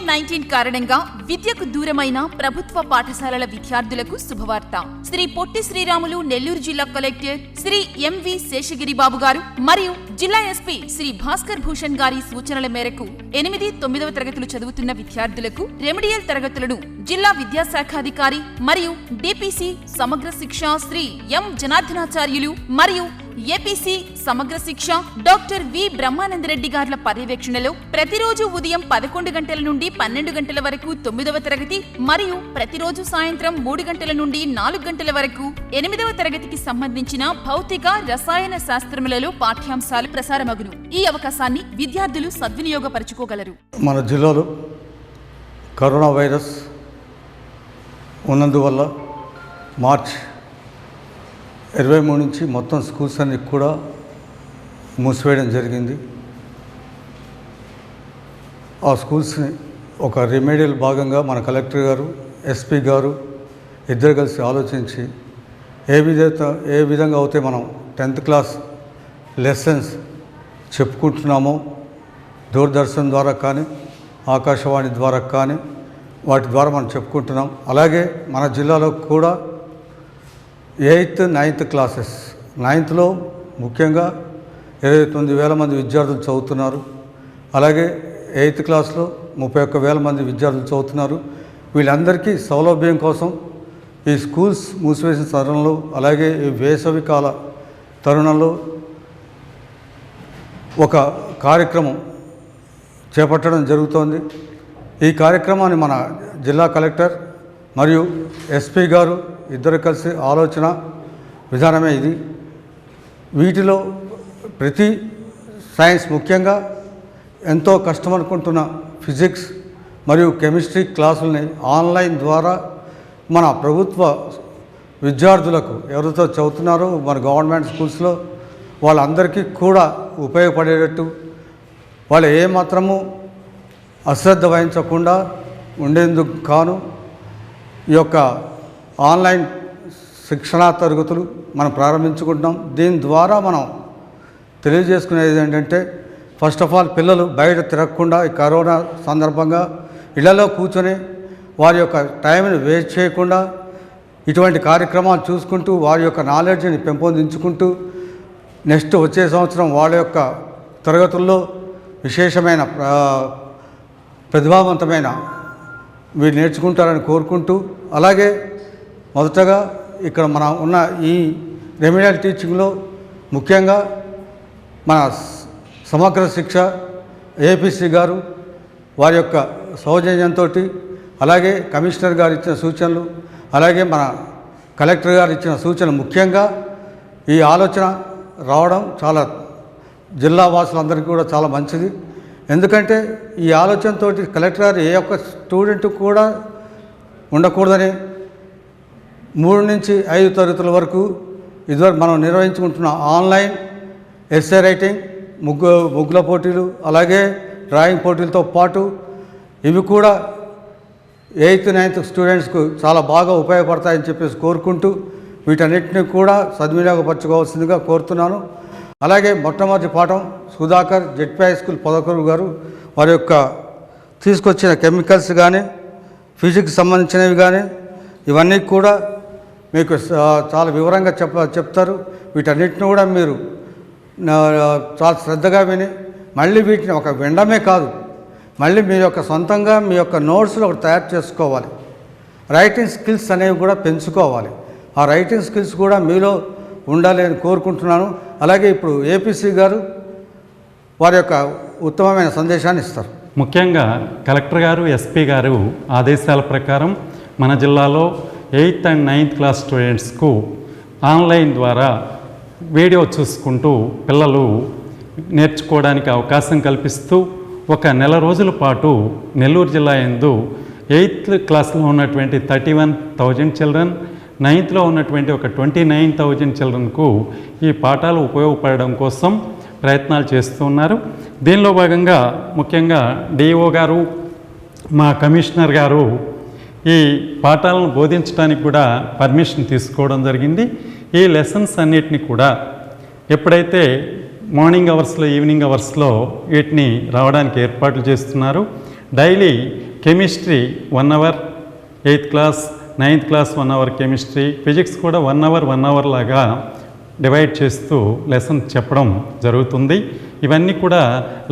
COVID-19 కారణంగా విద్యకు దూరమైన ప్రభుత్వ పాఠశాలల విద్యార్థులకు శుభవార్త. శ్రీ పొట్టి శ్రీరాములు నెల్లూరు జిల్లా కలెక్టర్ శ్రీ ఎంవి శేషగిరిబాబు గారు మరియు జిల్లా ఎస్పీ శ్రీ భాస్కర్ భూషణ్ గారి సూచనల మేరకు 8, 9వ తరగతులు చదువుతున్న విద్యార్థులకు రెమెడియల్ తరగతులను జిల్లా విద్యాశాఖాధికారి మరియు డిపిసి సమగ్ర శిక్ష శ్రీ ఎం జనార్దనాచార్యులు మరియు ఏపీసీ సమగ్ర శిక్ష డాక్టర్ వి బ్రహ్మానందరెడ్డి గార్ల పర్యవేక్షణలో ప్రతిరోజు ఉదయం 11 గంటల నుండి 12 గంటల వరకు 9వ తరగతి మరియు ప్రతిరోజు సాయంత్రం 3 గంటల నుండి 4 గంటల వరకు 8వ తరగతికి సంబంధించిన భౌతిక రసాయన శాస్త్రములలో పాఠ్యాంశాలు ప్రసారమగును. ఈ అవకాశాన్ని విద్యార్థులు సద్వినియోగపరచుకోగలరు. మన జిల్లాలో కరోనా వైరస్ ఉన్నందువల్ల మార్చ్ 23 నుంచి మొత్తం స్కూల్స్ అన్ని కూడా మూసివేయడం జరిగింది. ఆ స్కూల్స్ని ఒక రెమెడియల్ భాగంగా మన కలెక్టర్ గారు, ఎస్పీ గారు ఇద్దరు కలిసి ఆలోచించి ఏ విధంగా అయితే మనం 10th క్లాస్ లెసన్స్ చెప్పుకుంటున్నామో దూరదర్శన్ ద్వారా కానీ ఆకాశవాణి ద్వారా కానీ వాటి ద్వారా మనం చెప్పుకుంటున్నాం. అలాగే మన జిల్లాలో కూడా 8th, 9th క్లాసెస్ 9thలో ముఖ్యంగా 29,000 మంది విద్యార్థులు చదువుతున్నారు. అలాగే 8th క్లాస్లో 31,000 మంది విద్యార్థులు చదువుతున్నారు. వీళ్ళందరికీ సౌలభ్యం కోసం ఈ స్కూల్స్ మూసివేసిన తరుణంలో అలాగే ఈ వేసవికాల తరుణంలో ఒక కార్యక్రమం చేపట్టడం జరుగుతోంది. ఈ కార్యక్రమాన్ని మన జిల్లా కలెక్టర్ మరియు ఎస్పీ గారు ఇద్దరు కలిసి ఆలోచన విధానమే ఇది. వీటిలో ప్రతి సైన్స్ ముఖ్యంగా ఎంతో కష్టమనుకుంటున్న ఫిజిక్స్ మరియు కెమిస్ట్రీ క్లాసుల్ని ఆన్లైన్ ద్వారా మన ప్రభుత్వ విద్యార్థులకు ఎవరితో చదువుతున్నారో మన గవర్నమెంట్ స్కూల్స్లో వాళ్ళందరికీ కూడా ఉపయోగపడేటట్టు వాళ్ళు ఏమాత్రము అశ్రద్ధ వహించకుండా ఉండేందుకు కాను ఈ యొక్క ఆన్లైన్ శిక్షణా తరగతులు మనం ప్రారంభించుకుంటున్నాం. దీని ద్వారా మనం తెలియజేసుకునేది ఏంటంటే ఫస్ట్ ఆఫ్ ఆల్ పిల్లలు బయట తిరగకుండా ఈ కరోనా సందర్భంగా ఇళ్లలో కూర్చొని వారి యొక్క టైంని వేస్ట్ చేయకుండా ఇటువంటి కార్యక్రమాలు చూసుకుంటూ వారి యొక్క నాలెడ్జ్ని పెంపొందించుకుంటూ నెక్స్ట్ వచ్చే సంవత్సరం వాళ్ళ యొక్క తరగతుల్లో విశేషమైన ప్రతిభావంతమైన వీరు నేర్చుకుంటారని కోరుకుంటూ అలాగే మొదటగా ఇక్కడ మన ఉన్న ఈ రెమెడియల్ టీచింగ్లో ముఖ్యంగా మన సమగ్ర శిక్ష ఏపీసీ గారు వారి యొక్క సౌజన్యంతో అలాగే కమిషనర్ గారు ఇచ్చిన సూచనలు అలాగే మన కలెక్టర్ గారు ఇచ్చిన సూచనలు ముఖ్యంగా ఈ ఆలోచన రావడం చాలా జిల్లా వాసులందరికీ కూడా చాలా మంచిది. ఎందుకంటే ఈ ఆలోచనతో కలెక్టర్ గారు ఏ ఒక్క స్టూడెంట్ కూడా ఉండకూడదని 3 నుంచి 5 తరగతుల వరకు ఇదివరకు మనం నిర్వహించుకుంటున్న ఆన్లైన్ ఎస్సే రైటింగ్ ముగ్గుల పోటీలు అలాగే డ్రాయింగ్ పోటీలతో పాటు ఇవి కూడా 8th, 9th స్టూడెంట్స్కు చాలా బాగా ఉపయోగపడతాయని చెప్పేసి కోరుకుంటూ వీటన్నిటిని కూడా సద్వినియోగపరచుకోవాల్సిందిగా కోరుతున్నాను. అలాగే మొట్టమొదటి పాఠం సుధాకర్ జెడ్పీ స్కూల్ పొదకూరు గారు వారి యొక్క తీసుకొచ్చిన కెమికల్స్ కానీ ఫిజిక్స్ సంబంధించినవి కానీ ఇవన్నీ కూడా మీకు చాలా వివరంగా చెప్తారు. వీటన్నిటిని కూడా మీరు చాలా శ్రద్ధగా విని మళ్ళీ వీటిని ఒక వినడమే కాదు మళ్ళీ మీ యొక్క సొంతంగా మీ యొక్క నోట్స్లో ఒకటి తయారు చేసుకోవాలి. రైటింగ్ స్కిల్స్ అనేవి కూడా పెంచుకోవాలి. ఆ రైటింగ్ స్కిల్స్ కూడా మీలో ఉండాలి అని కోరుకుంటున్నాను. అలాగే ఇప్పుడు ఏపీసీ గారు వారి యొక్క ఉత్తమమైన సందేశాన్ని ఇస్తారు. ముఖ్యంగా కలెక్టర్ గారు, ఎస్పీ గారు ఆదేశాల ప్రకారం మన జిల్లాలో 8th and 9th క్లాస్ స్టూడెంట్స్కు ఆన్లైన్ ద్వారా వీడియో చూసుకుంటూ పిల్లలు నేర్చుకోవడానికి అవకాశం కల్పిస్తూ ఒక నెల రోజుల పాటు నెల్లూరు జిల్లా యందు 8th క్లాస్లో ఉన్నటువంటి 31,000 చిల్డ్రన్ 9thలో ఉన్నటువంటి ఒక 29,000 చిల్డ్రన్కు ఈ పాఠాలు ఉపయోగపడడం కోసం ప్రయత్నాలు చేస్తున్నారు. దీనిలో భాగంగా ముఖ్యంగా డిఓ గారు, మా కమిషనర్ గారు ఈ పాఠాలను బోధించడానికి కూడా పర్మిషన్ తీసుకోవడం జరిగింది. ఈ లెసన్స్ అన్నిటిని కూడా ఎప్పుడైతే మార్నింగ్ అవర్స్లో ఈవినింగ్ అవర్స్లో వీటిని రావడానికి ఏర్పాట్లు చేస్తున్నారు. Daily chemistry 1 hour, 8th class 9th class 1 hour chemistry, physics కూడా 1 అవర్ లాగా డివైడ్ చేస్తూ లెసన్ చెప్పడం జరుగుతుంది. ఇవన్నీ కూడా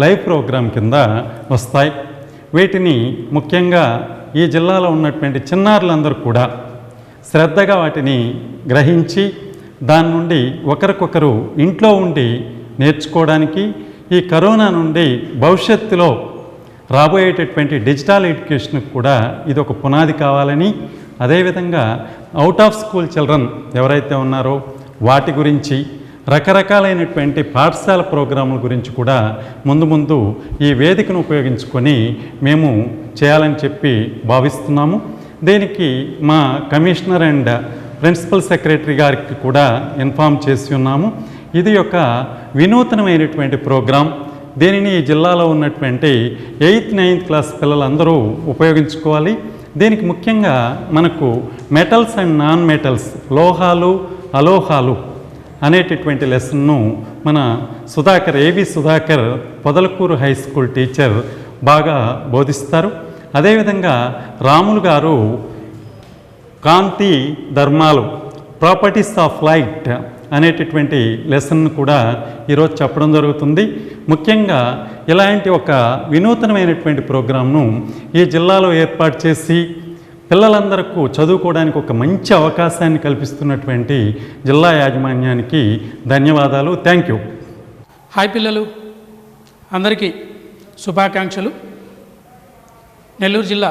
లైవ్ ప్రోగ్రాం కింద వస్తాయి. వీటిని ముఖ్యంగా ఈ జిల్లాలో ఉన్నటువంటి చిన్నారులందరూ కూడా శ్రద్ధగా వాటిని గ్రహించి దాని నుండి ఒకరికొకరు ఇంట్లో ఉండి నేర్చుకోవడానికి, ఈ కరోనా నుండి భవిష్యత్తులో రాబోయేటటువంటి డిజిటల్ ఎడ్యుకేషన్కి కూడా ఇది ఒక పునాది కావాలని, అదేవిధంగా అవుట్ ఆఫ్ స్కూల్ చిల్డ్రన్ ఎవరైతే ఉన్నారో వాటి గురించి, రకరకాలైనటువంటి పాఠశాల ప్రోగ్రాముల గురించి కూడా ముందు ఈ వేదికను ఉపయోగించుకొని మేము చేయాలని చెప్పి భావిస్తున్నాము. దీనికి మా కమిషనర్ అండ్ ప్రిన్సిపల్ సెక్రటరీ గారికి కూడా ఇన్ఫామ్ చేసి ఉన్నాము. ఇది ఒక వినూతనమైనటువంటి ప్రోగ్రాం. దీనిని ఈ జిల్లాలో ఉన్నటువంటి 8th, 9th క్లాస్ పిల్లలందరూ ఉపయోగించుకోవాలి. దీనికి ముఖ్యంగా మనకు మెటల్స్ అండ్ నాన్ మెటల్స్, లోహాలు అలోహాలు అనేటటువంటి లెసన్ను మన A V Sudhakar Podalakuru high school teacher బాగా బోధిస్తారు. అదేవిధంగా రాములు గారు కాంతి ధర్మాలు, ప్రాపర్టీస్ ఆఫ్ లైట్ అనేటటువంటి లెసన్ను కూడా ఈరోజు చెప్పడం జరుగుతుంది. ముఖ్యంగా ఇలాంటి ఒక వినూతనమైనటువంటి ప్రోగ్రాంను ఈ జిల్లాలో ఏర్పాటు చేసి పిల్లలందరికీ చదువుకోవడానికి ఒక మంచి అవకాశాన్ని కల్పిస్తున్నటువంటి జిల్లా యాజమాన్యానికి ధన్యవాదాలు. Thank you. హాయ్ పిల్లలు, అందరికీ శుభాకాంక్షలు. నెల్లూరు జిల్లా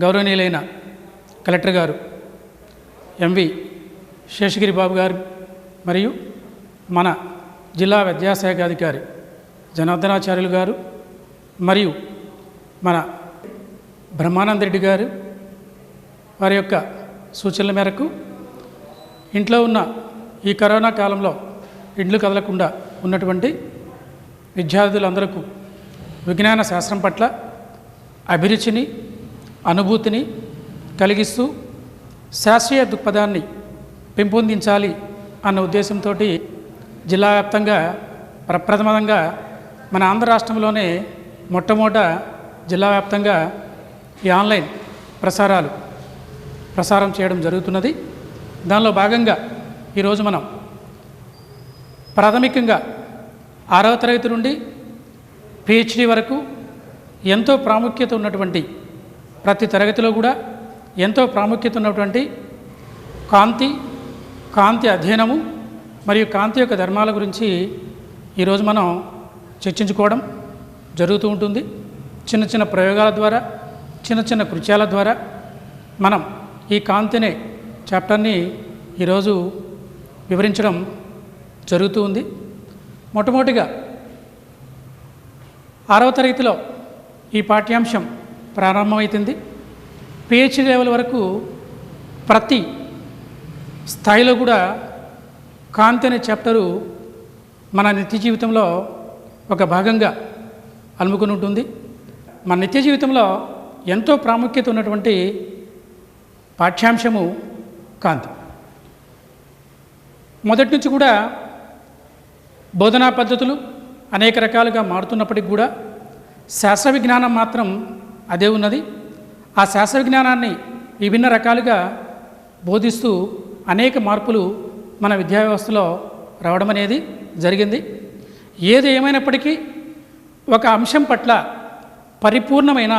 గౌరవనీయులైన కలెక్టర్ గారు ఎంవి శేషగిరి బాబు గారు మరియు మన జిల్లా విద్యాశాఖ అధికారి జనార్దనాచార్యులు గారు మరియు మన బ్రహ్మానంద రెడ్డి గారు వారి యొక్క సూచనల మేరకు ఇంట్లో ఉన్న ఈ కరోనా కాలంలో ఇండ్లు కదలకుండా ఉన్నటువంటి విద్యార్థులందరికీ విజ్ఞాన శాస్త్రం పట్ల అభిరుచిని, అనుభూతిని కలిగిస్తూ శాస్త్రీయ దృక్పథాన్ని పెంపొందించాలి అన్న ఉద్దేశంతో జిల్లా వ్యాప్తంగా ప్రప్రథమంగా మన ఆంధ్ర రాష్ట్రంలోనే మొట్టమొదట జిల్లా వ్యాప్తంగా ఈ ఆన్లైన్ ప్రసారం చేయడం జరుగుతున్నది. దానిలో భాగంగా ఈరోజు మనం ప్రాథమికంగా 6వ తరగతి నుండి PhD వరకు ఎంతో ప్రాముఖ్యత ఉన్నటువంటి, ప్రతి తరగతిలో కూడా ఎంతో ప్రాముఖ్యత ఉన్నటువంటి కాంతి అధ్యయనము మరియు కాంతి యొక్క ధర్మాల గురించి ఈరోజు మనం చర్చించుకోవడం జరుగుతూ ఉంటుంది. చిన్న చిన్న ప్రయోగాల ద్వారా, చిన్న చిన్న కృత్యాల ద్వారా మనం ఈ కాంతి అనే చాప్టర్ని ఈరోజు వివరించడం జరుగుతూ ఉంది. మొట్టమొదటిగా 6వ తరగతిలో ఈ పాఠ్యాంశం ప్రారంభమవుతుంది. PhD లెవెల్ వరకు ప్రతి స్థాయిలో కూడా కాంతి అనే చాప్టరు మన నిత్య జీవితంలో ఒక భాగంగా అలుముకుని ఉంటుంది. మన నిత్య జీవితంలో ఎంతో ప్రాముఖ్యత ఉన్నటువంటి పాఠ్యాంశము కాంతి. మొదటి నుంచి కూడా బోధనా పద్ధతులు అనేక రకాలుగా మారుతున్నప్పటికీ కూడా శాస్త్ర విజ్ఞానం మాత్రం అదే ఉన్నది. ఆ శాస్త్ర విజ్ఞానాన్ని విభిన్న రకాలుగా బోధిస్తూ అనేక మార్పులు మన విద్యా వ్యవస్థలో రావడం అనేది జరిగింది. ఏది ఏమైనప్పటికీ ఒక అంశం పట్ల పరిపూర్ణమైన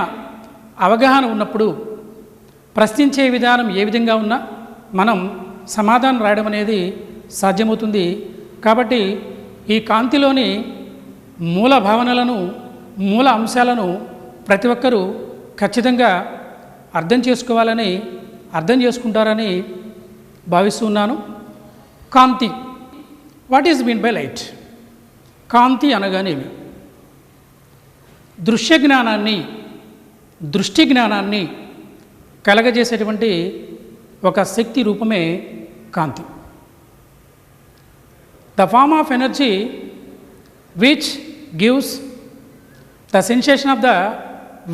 అవగాహన ఉన్నప్పుడు ప్రశ్నించే విధానం ఏ విధంగా ఉన్నా మనం సమాధానం రాయడం అనేది సాధ్యమవుతుంది. కాబట్టి ఈ కాంతిలోని మూల భావనలను, మూల అంశాలను ప్రతి ఒక్కరూ ఖచ్చితంగా అర్థం చేసుకుంటారని భావిస్తున్నాను. కాంతి, what is mean by light? కాంతి అనగానేమి? దృష్టి జ్ఞానాన్ని కలగజేసేటువంటి ఒక శక్తి రూపమే కాంతి. The form of energy which gives the sensation of the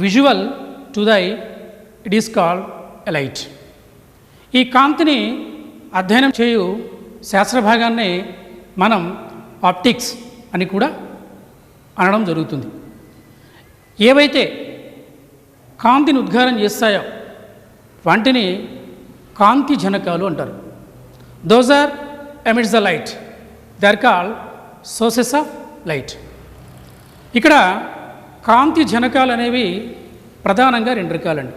visual to the eye, it is called a light. ఈ కాంతిని అధ్యయనం చేయు శాస్త్ర భాగాన్ని మనం ఆప్టిక్స్ అని కూడా అనడం జరుగుతుంది. ఏవైతే కాంతిని ఉద్గారం చేస్తాయో వాటిని కాంతి జనకాలు అంటారు. Those are emits the light, they are called sources of light. ఇక్కడ కాంతి జనకాలు అనేవి ప్రధానంగా 2 రకాలండి.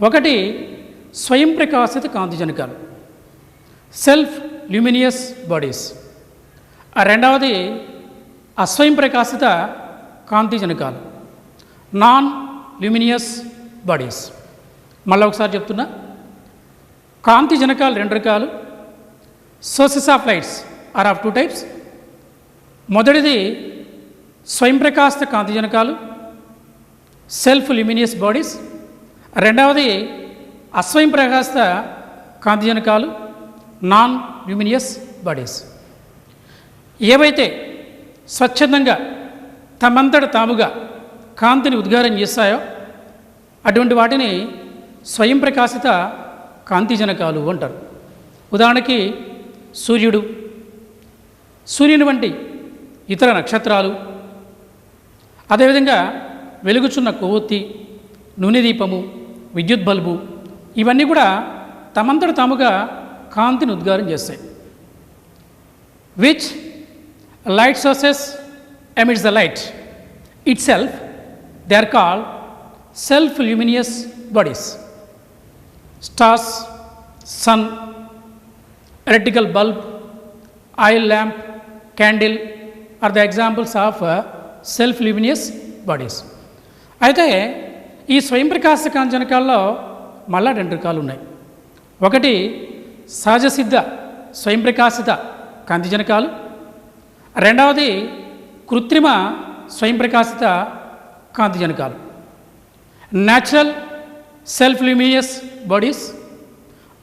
ఒకటి స్వయం ప్రకాశిత కాంతి జనకాలు, సెల్ఫ్ ల్యూమినియస్ బాడీస్. రెండవది అస్వయం ప్రకాశిత కాంతి జనకాలు, నాన్ ల్యూమినియస్ బాడీస్. మళ్ళీ ఒకసారి చెప్తున్నా, కాంతి జనకాలు 2 రకాలు. Sources of lights are of 2 types. మొదటిది స్వయం ప్రకాశిత కాంతి జనకాలు, సెల్ఫ్ ల్యూమినియస్ బాడీస్. రెండవది అస్వయం ప్రకాశిత కాంతి జనకాలు, నాన్ ల్యూమినియస్ బాడీస్. ఏవైతే స్వచ్ఛందంగా తమంతట తాముగా కాంతిని ఉద్గారం చేస్తాయో అటువంటి వాటిని స్వయం ప్రకాశిత కాంతి జనకాలు అంటారు. ఉదాహరణకి సూర్యుడు, సూర్యుని వంటి ఇతర నక్షత్రాలు, అదేవిధంగా వెలుగుచున్న కొవ్వొత్తి, నూనె దీపము, విద్యుత్ బల్బు, ఇవన్నీ కూడా తమంతట తాముగా కాంతిని ఉద్గారం చేస్తాయి. Which light sources emits the light itself, they are called self luminous bodies. Stars, sun, electrical bulb, oil lamp, candle are the examples of self luminous bodies. అయితే ఈ స్వయం ప్రకాశ కాంతిజనకాల్లో మళ్ళా 2 రకాలు ఉన్నాయి. ఒకటి సహజ సిద్ధ స్వయం ప్రకాశిత కాంతిజనకాలు, రెండవది కృత్రిమ స్వయం ప్రకాశిత కాంతిజనకాలు, natural self luminous bodies,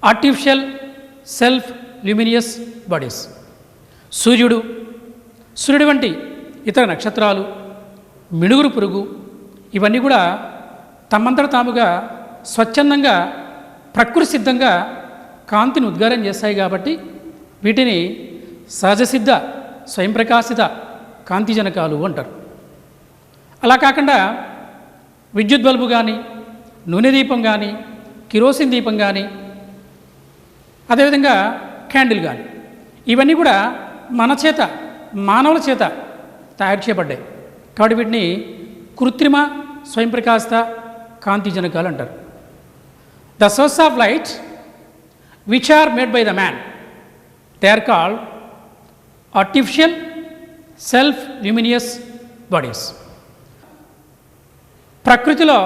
artificial self luminous bodies. సూర్యుడు, సూర్యుడు వంటి ఇతర నక్షత్రాలు, మిణుగురు పురుగు, ఇవన్నీ కూడా తమంతట తాముగా స్వచ్ఛందంగా ప్రకృతి సిద్ధంగా కాంతిని ఉద్గారం చేస్తాయి కాబట్టి వీటిని సహజసిద్ధ స్వయం ప్రకాశిత కాంతిజనకాలు అంటారు. అలా కాకుండా విద్యుత్ బల్బు కానీ, నూనె దీపం కానీ, కిరోసిన్ దీపం కానీ, అదేవిధంగా క్యాండిల్ కానీ, ఇవన్నీ కూడా మన చేత, మానవుల చేత తయారు చేయబడ్డాయి కాబట్టి వీటిని కృత్రిమ స్వయం ప్రకాశిత కాంతిజనకాలు అంటారు. The source of light which are made by the man, they are called artificial self luminous bodies. ప్రకృతిలో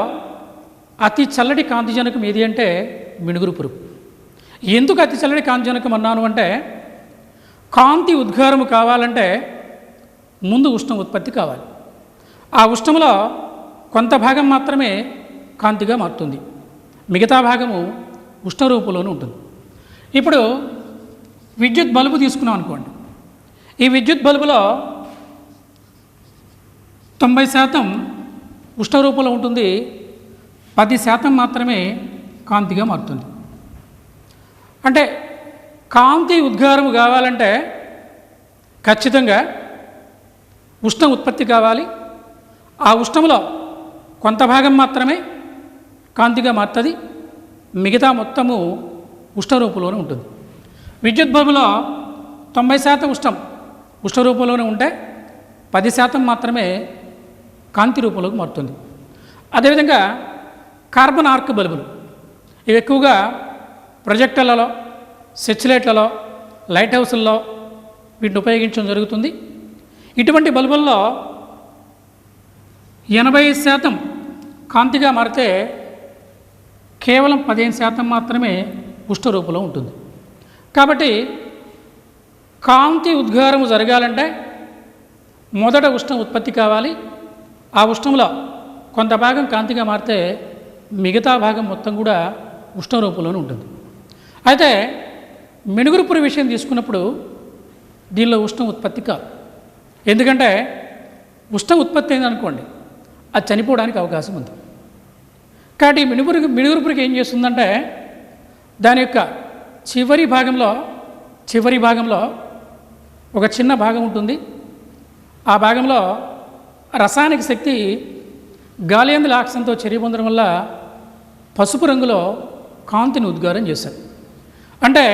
అతి చల్లటి కాంతిజనకం ఏది అంటే మిణుగురు పురుగు. ఎందుకు అతి చల్లటి కాంతిజనకం అన్నాను అంటే, కాంతి ఉద్గారము కావాలంటే ముందు ఉష్ణం ఉత్పత్తి కావాలి. ఆ ఉష్ణంలో కొంత భాగం మాత్రమే కాంతిగా మారుతుంది, మిగతా భాగము ఉష్ణ రూపంలోనే ఉంటుంది. ఇప్పుడు విద్యుత్ బల్బు తీసుకున్నాం అనుకోండి, ఈ విద్యుత్ బల్బులో 90% ఉష్ణ రూపంలో ఉంటుంది, 10% మాత్రమే కాంతిగా మారుతుంది. అంటే కాంతి ఉద్గారము కావాలంటే ఖచ్చితంగా ఉష్ణ ఉత్పత్తి కావాలి. ఆ ఉష్ణంలో కొంత భాగం మాత్రమే కాంతిగా మారుతుంది, మిగతా మొత్తము ఉష్ణ రూపంలోనే ఉంటుంది. విద్యుత్ బల్బులో 90% ఉష్ణ రూపంలోనే ఉంటే 10% మాత్రమే కాంతి రూపంలోకి మారుతుంది. అదేవిధంగా కార్బన్ ఆర్క్ బల్బులు, ఇవి ఎక్కువగా ప్రొజెక్టర్లలో, సెర్చ్ లైట్లలో, లైట్ హౌస్ల్లో వీటిని ఉపయోగించడం జరుగుతుంది. ఇటువంటి బల్బుల్లో 80% కాంతిగా మారితే కేవలం 15% మాత్రమే ఉష్ణ రూపంలో ఉంటుంది. కాబట్టి కాంతి ఉద్గారము జరగాలంటే మొదట ఉష్ణం ఉత్పత్తి కావాలి. ఆ ఉష్ణంలో కొంత భాగం కాంతిగా మారితే మిగతా భాగం మొత్తం కూడా ఉష్ణ రూపంలోనే ఉంటుంది. అయితే మిణుగురు పురుగు విషయం తీసుకున్నప్పుడు దీనిలో ఉష్ణం ఉత్పత్తి కాదు. ఎందుకంటే ఉష్ణం ఉత్పత్తి అయిందనుకోండి, అది చనిపోవడానికి అవకాశం ఉంది. కాబట్టి మిణుగురు పురుగు ఏం చేస్తుందంటే, దాని యొక్క చివరి భాగంలో ఒక చిన్న భాగం ఉంటుంది. ఆ భాగంలో రసాయనిక శక్తి గాలియందు లాక్సంతో చర్య పొందడం వల్ల పసుపు రంగులో కాంతిని ఉద్గారం చేశారు. అంటే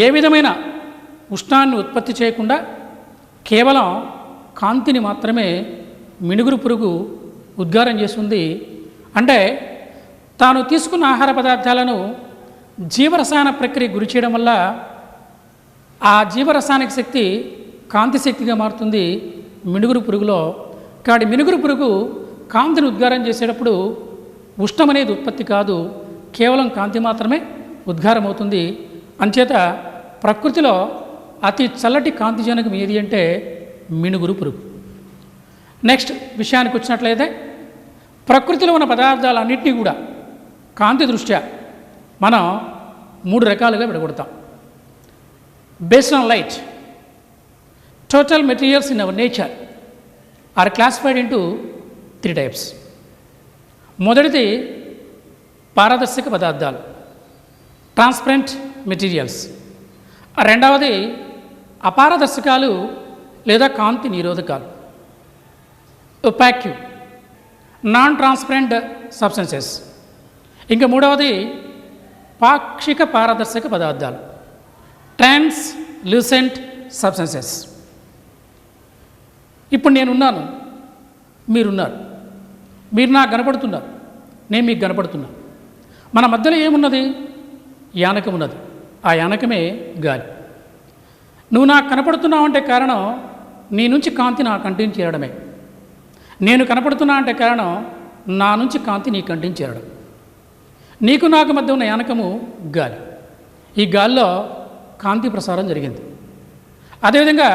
ఏ విధమైన ఉష్ణాన్ని ఉత్పత్తి చేయకుండా కేవలం కాంతిని మాత్రమే మినుగురు పురుగు ఉద్గారం చేస్తుంది. అంటే తాను తీసుకున్న ఆహార పదార్థాలను జీవరసాయన ప్రక్రియ గురి చేయడం వల్ల ఆ జీవరసాయనిక శక్తి కాంతి శక్తిగా మారుతుంది మినుగురు పురుగులో. కాబట్టి మినుగురు పురుగు కాంతిని ఉద్గారం చేసేటప్పుడు ఉష్ణం అనేది ఉత్పత్తి కాదు, కేవలం కాంతి మాత్రమే ఉద్గారం అవుతుంది. అంచేత ప్రకృతిలో అతి చల్లటి కాంతిజనకం ఏది అంటే మినుగురు పురుగు. నెక్స్ట్ విషయానికి వచ్చినట్లయితే ప్రకృతిలో ఉన్న పదార్థాలన్నింటినీ కూడా కాంతి దృష్ట్యా మనం 3 రకాలుగా విడగొడతాం. Based on light, total materials in our nature are classified into 3 types. మొదటిది పారదర్శక పదార్థాలు, ట్రాన్స్పరెంట్ మెటీరియల్స్. రెండవది అపారదర్శకాలు లేదా కాంతి నిరోధకాలు, ఒపాక్ నాన్ ట్రాన్స్పరెంట్ సబ్స్టెన్సెస్. ఇంకా మూడవది పాక్షిక పారదర్శక పదార్థాలు, ట్రాన్స్లూసెంట్ సబ్స్టెన్సెస్. ఇప్పుడు నేనున్నాను, మీరున్నారు, మీరు నాకు కనపడుతున్నారు, నేను మీకు కనపడుతున్నా. మన మధ్యలో ఏమున్నది? యానకం ఉన్నది. ఆ యానకమే గాలి. నువ్వు నాకు కనపడుతున్నావు అంటే కారణం నీ నుంచి కాంతి నా కంటిని చేరడమే. నేను కనపడుతున్నా అంటే కారణం నా నుంచి కాంతి నీ కంటిని చేరడం. నీకు నాకు మధ్య ఉన్న యానకము గాలి. ఈ గాలిలో కాంతి ప్రసారం జరిగింది. అదేవిధంగా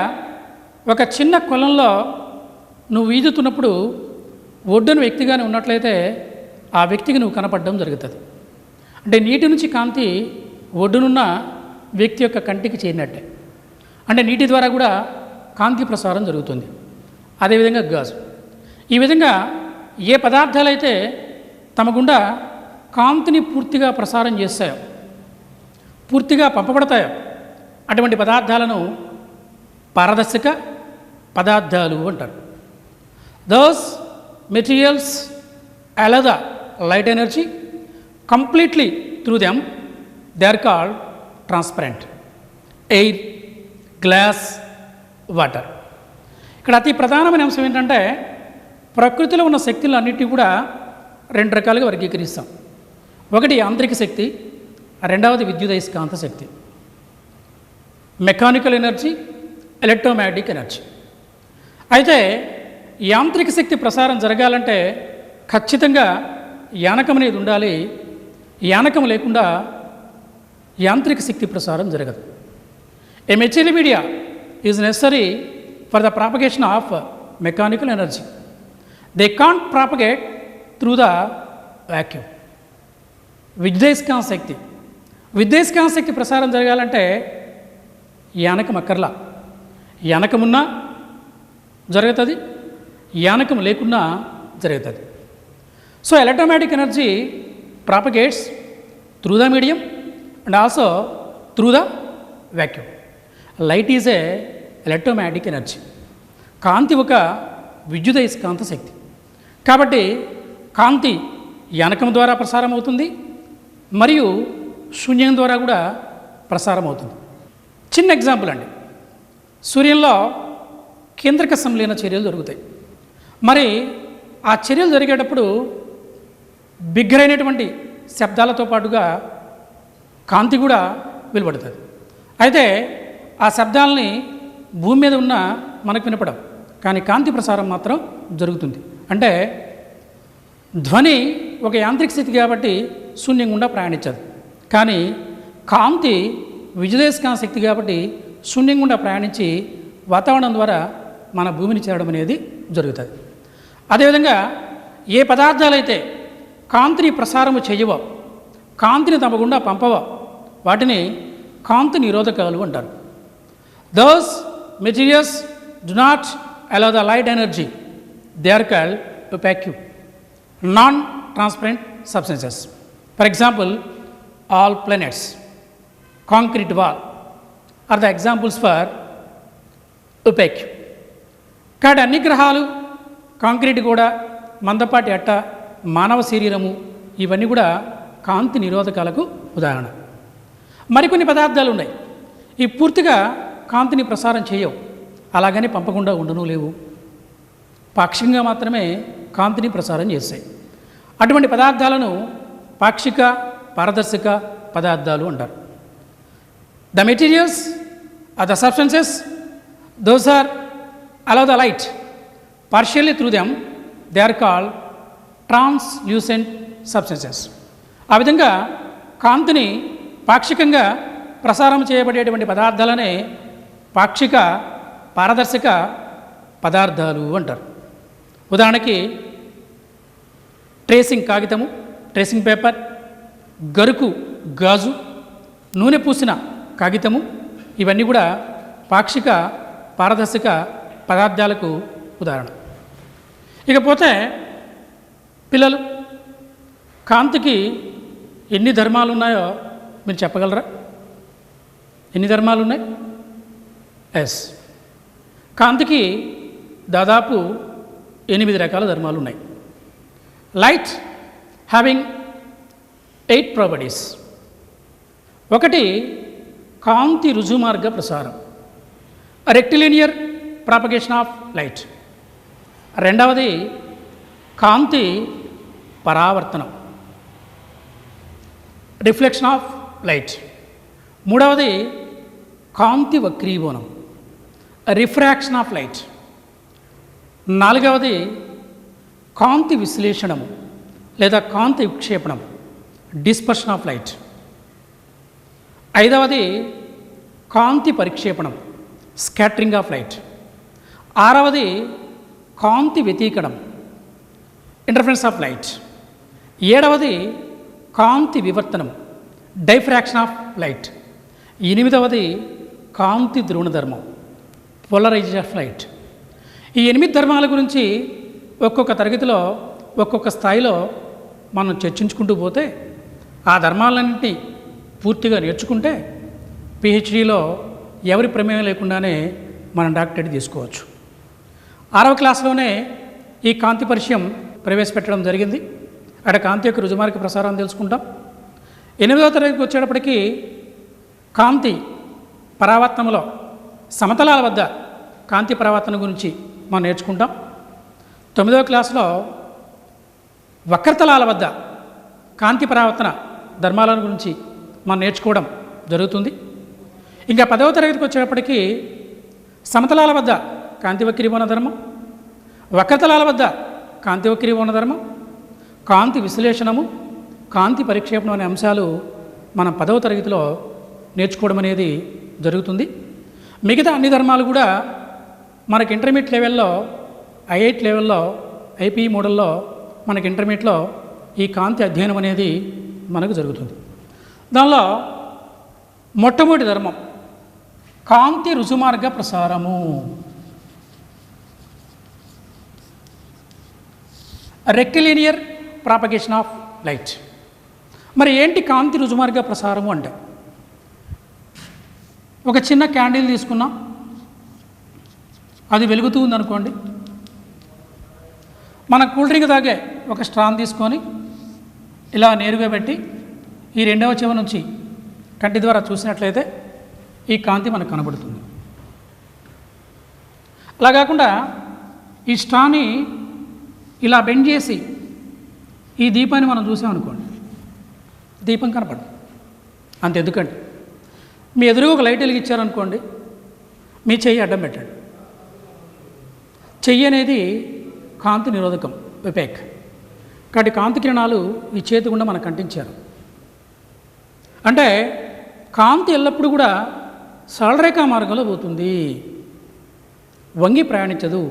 ఒక చిన్న కొలంలో నువ్వు ఈదుతున్నప్పుడు ఒడ్డున వ్యక్తిగానే ఉన్నట్లయితే ఆ వ్యక్తికి నువ్వు కనపడడం జరుగుతుంది. అంటే నీటి నుంచి కాంతి ఒడ్డునున్న వ్యక్తి యొక్క కంటికి చేరినట్టే. అంటే నీటి ద్వారా కూడా కాంతి ప్రసారం జరుగుతుంది. అదేవిధంగా గాజు. ఈ విధంగా ఏ పదార్థాలైతే తమ గుండా కాంతిని పూర్తిగా ప్రసారం చేస్తాయో, పూర్తిగా పంపబడతాయో అటువంటి పదార్థాలను పారదర్శక పదార్థాలు అంటారు. Those materials allow the light energy completely through them. They are called transparent. Air, glass, water. ఇక్కడ అతి ప్రధానమైన అంశం ఏంటంటే ప్రకృతిలో ఉన్న శక్తులు అన్నిటినీ కూడా 2 రకాలుగా వర్గీకరిస్తాం. ఒకటి యాంత్రిక శక్తి, రెండవది విద్యుదయస్కాంత శక్తి. Mechanical energy, electromagnetic energy. అయితే యాంత్రిక శక్తి ప్రసారం జరగాలంటే ఖచ్చితంగా యానకం అనేది ఉండాలి. యానకం లేకుండా యాంత్రిక శక్తి ప్రసారం జరగదు. A material media is necessary for the propagation of mechanical energy. They can't propagate through the vacuum. విద్యుదయస్కాంత శక్తి, విద్యుదయస్కాంత శక్తి ప్రసారం జరగాలంటే యానకం అక్కర్లా. యానకమున్నా జరుగుతుంది, యానకం లేకున్నా జరుగుతుంది. So electromagnetic energy propagates through the medium and also through the vacuum. Light is a electromagnetic energy. కాంతి ఒక విద్యుదయస్కాంత శక్తి. కాబట్టి కాంతి యానకం ద్వారా ప్రసారం అవుతుంది మరియు శూన్యం ద్వారా కూడా ప్రసారం అవుతుంది. చిన్న ఎగ్జాంపుల్ అండి, సూర్యంలో కేంద్రక సంలీన చర్యలు జరుగుతాయి. మరి ఆ చర్యలు జరిగేటప్పుడు బిగ్గరైనటువంటి శబ్దాలతో పాటుగా కాంతి కూడా వెలువడుతుంది. అయితే ఆ శబ్దాలని భూమి మీద ఉన్న మనకు వినపడవు, కానీ కాంతి ప్రసారం మాత్రం జరుగుతుంది. అంటే ధ్వని ఒక యాంత్రిక స్థితి కాబట్టి శూన్యం గుండా ప్రయాణించదు, కానీ కాంతి విద్యుదయస్కాంత శక్తి కాబట్టి శూన్యం గుండా ప్రయాణించి వాతావరణం ద్వారా మన భూమిని చేరడం అనేది జరుగుతుంది. అదేవిధంగా ఏ పదార్థాలైతే కాంతిని ప్రసారము చేయవో, కాంతిని తమ గుండా పంపవో వాటిని కాంతి నిరోధకాలు అంటారు. Those materials do not allow the light energy, they are called opaque, non transparent substances. For example, all planets, concrete wall are the examples for opaque. కాబట్టి అన్ని గ్రహాలు, కాంక్రీట్ కూడా మందపాటి అట్ట, మానవ శరీరము ఇవన్నీ కూడా కాంతి నిరోధకాలకు ఉదాహరణ. మరికొన్ని పదార్థాలు ఉన్నాయి, ఈ పూర్తిగా కాంతిని ప్రసారం చేయవు, అలాగని పంపకుండా ఉండను లేవు, పాక్షికంగా మాత్రమే కాంతిని ప్రసారం చేస్తాయి. అటువంటి పదార్థాలను పాక్షిక పారదర్శక పదార్థాలు అంటారు. The materials are the substances those are allow the light partially through them, they are called translucent substances. ఆ విధంగా కాంతిని పాక్షికంగా ప్రసారం చేయబడేటువంటి పదార్థాలనే పాక్షిక పారదర్శక పదార్థాలు అంటారు. ఉదాహరణకి ట్రేసింగ్ కాగితము, ట్రేసింగ్ పేపర్, గరుకు గాజు, నూనె పూసిన కాగితము ఇవన్నీ కూడా పాక్షిక పారదర్శక పదార్థాలకు ఉదాహరణ. ఇకపోతే పిల్లలు, కాంతికి ఎన్ని ధర్మాలు ఉన్నాయో మీరు చెప్పగలరా? ఎన్ని ధర్మాలు ఉన్నాయి? ఎస్, కాంతికి దాదాపు 8 రకాల ధర్మాలు ఉన్నాయి. Light having 8 properties. ఒకటి కాంతి రుజుమార్గ ప్రసారం, రెక్టిలినియర్ ప్రాపగేషన్ ఆఫ్ లైట్. రెండవది కాంతి పరావర్తనం, రిఫ్లెక్షన్ ఆఫ్ లైట్. మూడవది కాంతి వక్రీభవనం, రిఫ్రాక్షన్ ఆఫ్ లైట్. నాలుగవది కాంతి విశ్లేషణము లేదా కాంతి విక్షేపణం, డిస్పర్షన్ ఆఫ్ లైట్. ఐదవది కాంతి పరిక్షేపణం, స్కాటరింగ్ ఆఫ్ లైట్. ఆరవది కాంతి వ్యతీకరణం, ఇంటర్ఫరెన్స్ ఆఫ్ లైట్. ఏడవది కాంతి వివర్తనం, డైఫ్రాక్షన్ ఆఫ్ లైట్. ఎనిమిదవది కాంతి ధ్రువణధర్మం, పోలరైజేషన్ ఆఫ్ లైట్. ఈ 8 ధర్మాల గురించి ఒక్కొక్క తరగతిలో ఒక్కొక్క స్థాయిలో మనం చర్చించుకుంటూ పోతే ఆ ధర్మాలన్నింటినీ పూర్తిగా నేర్చుకుంటే పిహెచ్డీలో ఎవరి ప్రమేయం లేకుండానే మనం డాక్టరేట్ తీసుకోవచ్చు. 6వ క్లాస్లోనే ఈ కాంతి పరిచయం ప్రవేశపెట్టడం జరిగింది. అక్కడ కాంతి యొక్క రుజుమార్గ ప్రసారం తెలుసుకుంటాం. 8వ తరగతికి వచ్చేటప్పటికి కాంతి పరావర్తనంలో సమతలాల వద్ద కాంతి పరావర్తనం గురించి మనం నేర్చుకుంటాం. 9వ క్లాస్లో వక్రతలాల వద్ద కాంతి పరావర్తన ధర్మాల గురించి మనం నేర్చుకోవడం జరుగుతుంది. ఇంకా 10వ తరగతికి వచ్చేటప్పటికి సమతలాల వద్ద కాంతి వక్రీభవన ధర్మం, వక్రతలాల వద్ద కాంతి వక్రీభవన ధర్మం, కాంతి విశ్లేషణము, కాంతి పరిక్షేపణం అనే అంశాలు మనం 10వ తరగతిలో నేర్చుకోవడం అనేది జరుగుతుంది. మిగతా అన్ని ధర్మాలు కూడా మనకి ఇంటర్మీడియట్ లెవెల్లో, ఐఐటి లెవెల్లో, ఐపీఈ మోడల్లో మనకి ఇంటర్మీడియట్లో ఈ కాంతి అధ్యయనం అనేది మనకు జరుగుతుంది. దానిలో మొట్టమొదటి ధర్మం కాంతి రుజుమార్గ ప్రసారము, రెక్టిలినియర్ ప్రాపగేషన్ ఆఫ్ లైట్. మరి ఏంటి కాంతి రుజుమార్గ ప్రసారము అంటే? ఒక చిన్న క్యాండిల్ తీసుకున్నాం, అది వెలుగుతూ ఉందనుకోండి. మన కూల్ డ్రింక్ తాగే ఒక స్ట్రాన్ తీసుకొని ఇలా నేరుగా పెట్టి ఈ 2వ చివరి నుంచి కంటి ద్వారా చూసినట్లయితే ఈ కాంతి మనకు కనబడుతుంది. అలా కాకుండా ఈ స్ట్రాని ఇలా బెండ్ చేసి ఈ దీపాన్ని మనం చూసామనుకోండి, దీపం కనపడదు. అంతెందుకండి, మీ ఎదురుగా ఒక లైట్ వెలిగించారనుకోండి, మీ చెయ్యి అడ్డం పెట్టండి. చెయ్యి అనేది కాంతి నిరోధకం, విపేక్. కాబట్టి కాంతి కిరణాలు ఈ చేతి గుండా మనకు అంటించారు. అంటే కాంతి ఎల్లప్పుడూ కూడా సరళరేఖా మార్గంలో పోతుంది, వంగి ప్రయాణించదు.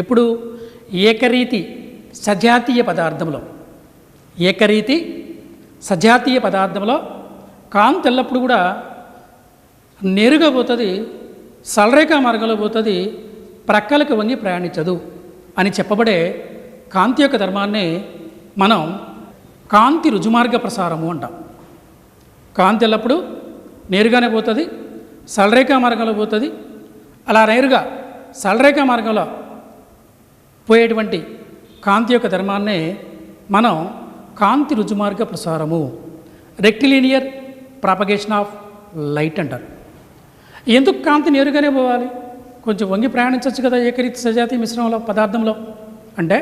ఎప్పుడు? ఏకరీతి సజాతీయ పదార్థంలో, ఏకరీతి సజాతీయ పదార్థంలో కాంతి ఎల్లప్పుడు కూడా నేరుగా పోతుంది, సరళరేఖా మార్గంలో పోతుంది, ప్రక్కలకు వంగి ప్రయాణించదు అని చెప్పబడే కాంతి యొక్క ధర్మాన్ని మనం కాంతి రుజుమార్గ ప్రసారము అంటాం. కాంతి ఎల్లప్పుడు నేరుగానే పోతుంది, సరళరేఖా మార్గంలో పోతుంది. అలా నేరుగా సరళరేఖా మార్గంలో పోయేటువంటి కాంతి యొక్క ధర్మాన్నే మనం కాంతి రుజుమార్గ ప్రసారము, రెక్టిలీనియర్ ప్రాపగేషన్ ఆఫ్ లైట్ అంటారు. ఎందుకు కాంతి నేరుగానే పోవాలి, కొంచెం వంగి ప్రయాణించవచ్చు కదా ఏకరీతి సజాతి మిశ్రమంలో పదార్థంలో అంటే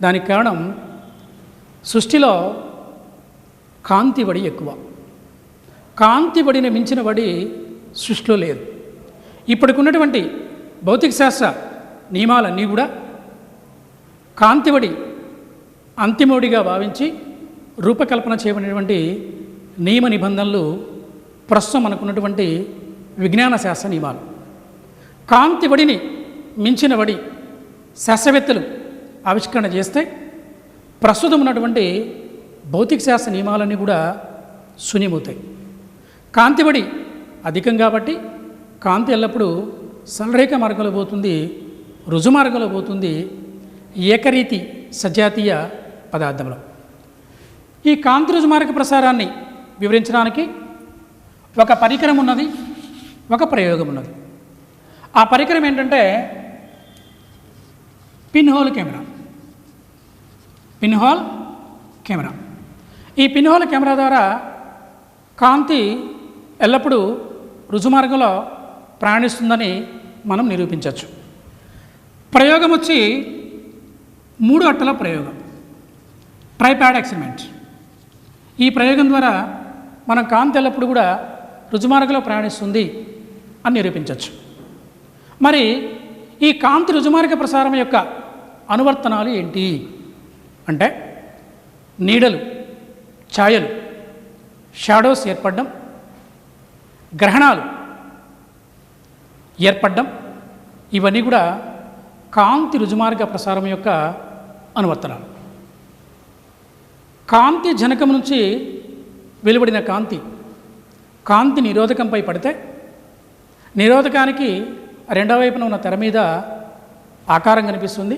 దానికి కారణం సృష్టిలో కాంతి వడి ఎక్కువ. కాంతి వడిని మించిన వడి సృష్టిలో లేదు. ఇప్పటికున్నటువంటి భౌతిక శాస్త్ర నియమాలన్నీ కూడా కాంతివడి అంతిమోడిగా భావించి రూపకల్పన చేయబడినటువంటి నియమ నిబంధనలు ప్రస్తుతం అనుకున్నటువంటి విజ్ఞాన శాస్త్ర నియమాలు. కాంతివడిని మించిన వడి శాస్త్రవేత్తలు ఆవిష్కరణ చేస్తే ప్రస్తుతం ఉన్నటువంటి భౌతిక శాస్త్ర నియమాలన్నీ కూడా శూన్యమవుతాయి. కాంతివడి అధికం కాబట్టి కాంతి ఎల్లప్పుడూ సరళరేఖ మార్గంలో పోతుంది, రుజుమార్గంలో పోతుంది ఏకరీతి సజాతీయ పదార్థంలో. ఈ కాంతి రుజుమార్గ ప్రసారాన్ని వివరించడానికి ఒక పరికరం ఉన్నది, ఒక ప్రయోగం ఉన్నది. ఆ పరికరం ఏంటంటే పిన్హోల్ కెమెరా. Pinhole camera. ఈ పిన్హోల్ కెమెరా ద్వారా కాంతి ఎల్లప్పుడూ రుజుమార్గంలో ప్రయాణిస్తుందని మనం నిరూపించవచ్చు. ప్రయోగం వచ్చి 3 అట్టల ప్రయోగం, ట్రైప్యాడ్ ఎక్స్పెరిమెంట్. ఈ ప్రయోగం ద్వారా మనం కాంతి ఎల్లప్పుడు కూడా రుజుమార్గంలో ప్రయాణిస్తుంది అని నిరూపించవచ్చు. మరి ఈ కాంతి రుజుమార్గ ప్రసారం యొక్క అనువర్తనాలు ఏంటి అంటే నీడలు, ఛాయలు, షాడోస్ ఏర్పడడం, గ్రహణాలు ఏర్పడడం, ఇవన్నీ కూడా కాంతి రుజుమార్గ ప్రసారం యొక్క అనువర్తనాలు. కాంతి జనకం నుంచి వెలువడిన కాంతి నిరోధకంపై పడితే నిరోధకానికి రెండవ వైపున ఉన్న తెర మీద ఆకారం కనిపిస్తుంది.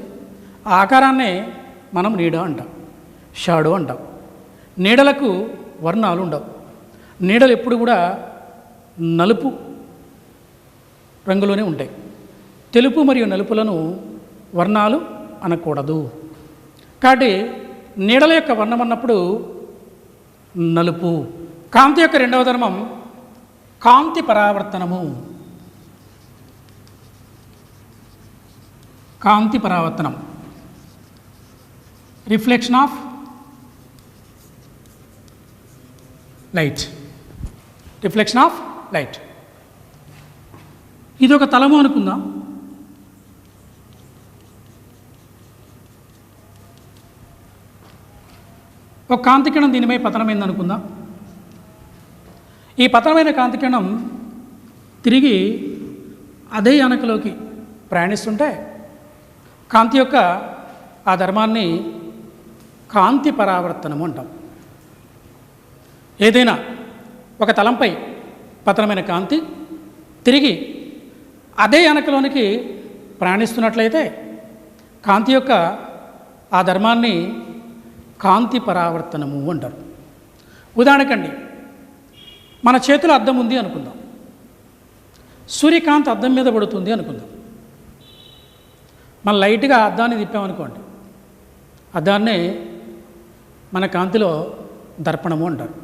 ఆ ఆకారాన్నే మనం నీడ అంటాం, షాడో అంటాం. నీడలకు వర్ణాలు ఉండవు. నీడలు ఎప్పుడు కూడా నలుపు రంగులోనే ఉంటాయి. తెలుపు మరియు నలుపులను వర్ణాలు అనకూడదు. కాబట్టి నీడల యొక్క వర్ణం అన్నప్పుడు నలుపు. కాంతి యొక్క రెండవ ధర్మం కాంతి పరావర్తనము. కాంతి పరావర్తనం, reflection of light. Reflection of light. ఇది ఒక తలము అనుకుందాం. ఒక కాంతికిరణం దీనిపై పతనమైంది అనుకుందాం. ఈ పతనమైన కాంతికిరణం తిరిగి అదే యానకలోకి ప్రయాణిస్తుంటే కాంతి యొక్క ఆ ధర్మాన్ని కాంతి పరావర్తనము అంటాం. ఏదైనా ఒక తలంపై పతనమైన కాంతి తిరిగి అదే యానకలోనికి ప్రయాణిస్తున్నట్లయితే కాంతి యొక్క ఆ ధర్మాన్ని కాంతి పరావర్తనము అంటారు. ఉదాహరణకండి, మన చేతిలో అద్దం ఉంది అనుకుందాం. సూర్యకాంతి అద్దం మీద పడుతుంది అనుకుందాం. మనం లైట్గా అద్దాన్ని తిప్పామనుకోండి, అద్దాన్నే మన కాంతిలో దర్పణము అంటారు.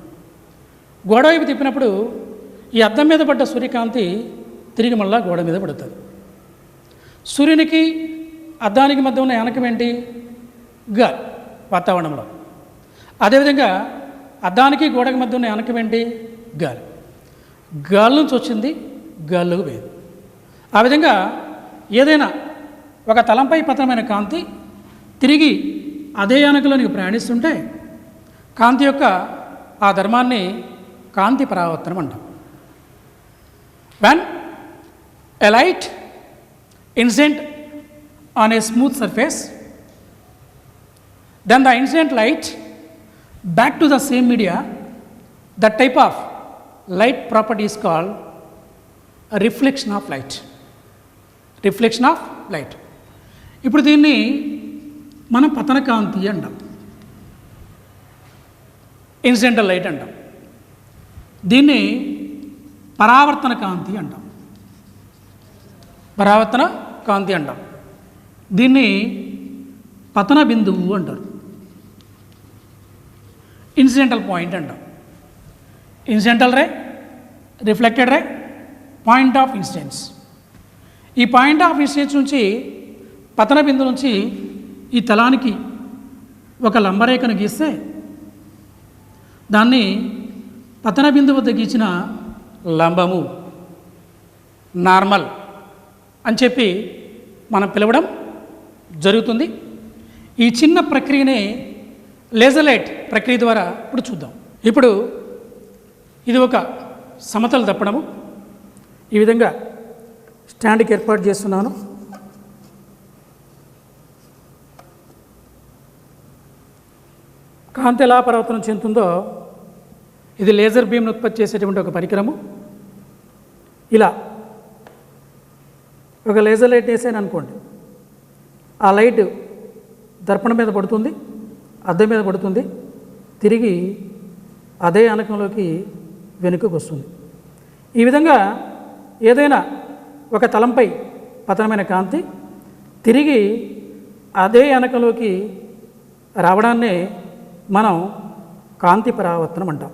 గోడ వైపు తిప్పినప్పుడు ఈ అద్దం మీద పడ్డ సూర్యకాంతి తిరిగి మళ్ళా గోడ మీద పడుతుంది. సూర్యునికి అద్దానికి మధ్య ఉన్న యానకం ఏంటి? గాలి, వాతావరణంలో. అదేవిధంగా అద్దానికి గోడకి మధ్య ఉన్న యానకం ఏంటి? గాలి. గాలి నుంచి వచ్చింది, గాల్లోకి పోయేది. ఆ విధంగా ఏదైనా ఒక తలంపై పతనమైన కాంతి తిరిగి అదే యానకలోనికి ప్రయాణిస్తుంటే కాంతి యొక్క ఆ ధర్మాన్ని కాంతి పరావర్తనం అంటాం. When a light incident on a smooth surface, then the incident light back to the same media, that type of light property is called a reflection of light. Reflection of light. ఇప్పుడు దీన్ని మనం పతన కాంతి అంటాం, incidental light అంటాం. దీన్ని పరావర్తన కాంతి అంటాం. పరావర్తన కాంతి అంటాం. దీన్ని పతన బిందువు అంటారు. ఇన్సిడెంటల్ పాయింట్ అంటాం. Incidental ray, reflected ray, point of incidence. ఈ పాయింట్ ఆఫ్ ఇన్సిడెన్స్ నుంచి పతన బిందువు నుంచి ఈ తలానికి ఒక లంబరేఖను గీస్తే దాన్ని పతన బిందువు వద్ద గీచిన లంబము, నార్మల్ అని చెప్పి మనం పిలవడం జరుగుతుంది. ఈ చిన్న ప్రక్రియనే లేజర్ లైట్ ప్రక్రియ ద్వారా ఇప్పుడు చూద్దాం. ఇప్పుడు ఇది ఒక సమతల దప్పడము. ఈ విధంగా స్టాండ్కి ఏర్పాటు చేస్తున్నాను. కాంతి ఎలా పరావర్తనం చెందుతుందో ఇది లేజర్ బీమ్ను ఉత్పత్తి చేసేటువంటి ఒక పరికరము. ఇలా ఒక లేజర్ లైట్ వేసాను అనుకోండి, ఆ లైట్ దర్పణం మీద పడుతుంది, అద్దం మీద పడుతుంది, తిరిగి అదే అనకంలోకి వెనుకకు వస్తుంది. ఈ విధంగా ఏదైనా ఒక తలంపై పతనమైన కాంతి తిరిగి అదే అనకంలోకి రావడాన్నే మనం కాంతి పరావర్తనం అంటాం.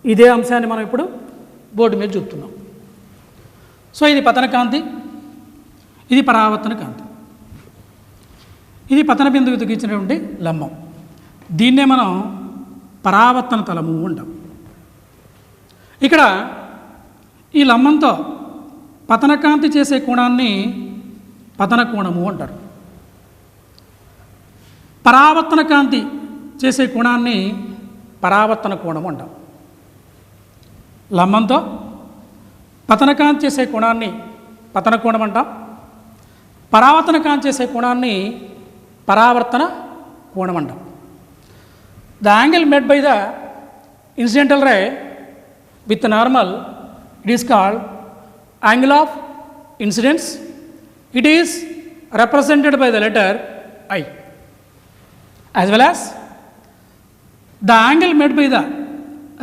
ఇదే అంశాన్ని మనం ఇప్పుడు బోర్డు మీద చూపుతున్నాం. సో ఇది పతన కాంతి, ఇది పరావర్తన కాంతి, ఇది పతన బిందువుకి గీచినటువంటి లంబం. దీన్నే మనం పరావర్తన తలము అంటాం. ఇక్కడ ఈ లంబంతో పతన కాంతి చేసే కోణాన్ని పతన కోణము అంటారు. పరావర్తన కాంతి చేసే కోణాన్ని పరావర్తన కోణము అంటాం. లంబంతో పతన కాంతి చేసే కోణాన్ని పతన కోణం అంటాం. పరావర్తన కాంతి చేసే కోణాన్ని పరావర్తన కోణం అంటాం. The angle made by the incidental ray with normal, it is called angle of incidence. It is represented by the letter I, as well as the angle made by the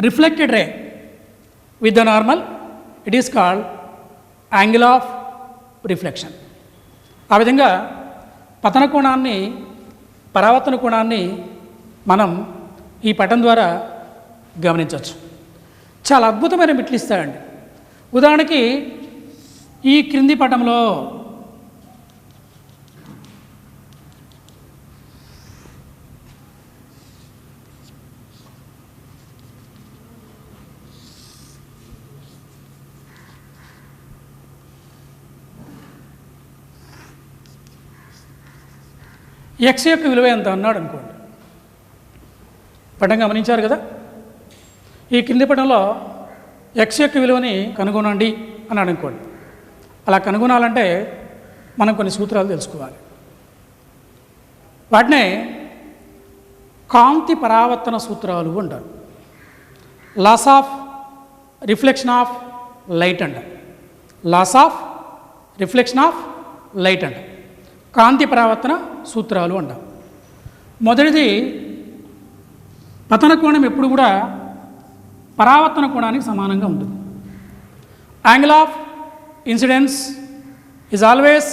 reflected ray with the normal, it is called angle of reflection. ఆ విధంగా పతన కోణాన్ని పరావర్తన కోణాన్ని మనం ఈ పటం ద్వారా గమనించవచ్చు. చాలా అద్భుతమైన మెట్లు ఇస్తాయండి. ఉదాహరణకి ఈ క్రింది పటంలో ఎక్స్ యొక్క విలువ ఎంత అన్నాడు అనుకోండి. పటం గమనించారు కదా. ఈ కింది పటంలో ఎక్స్ యొక్క విలువని కనుగొనండి అన్నాడు అనుకోండి. అలా కనుగొనాలంటే మనం కొన్ని సూత్రాలు తెలుసుకోవాలి. వాటినే కాంతి పరావర్తన సూత్రాలు అంటారు. Laws of reflection of light అంటారు. Laws of reflection of light అంటారు. కాంతి పరావర్తన సూత్రాలు అంటాం. మొదటిది, పతన కోణం ఎప్పుడు కూడా పరావర్తన కోణానికి సమానంగా ఉంటుంది. Angle of incidence is always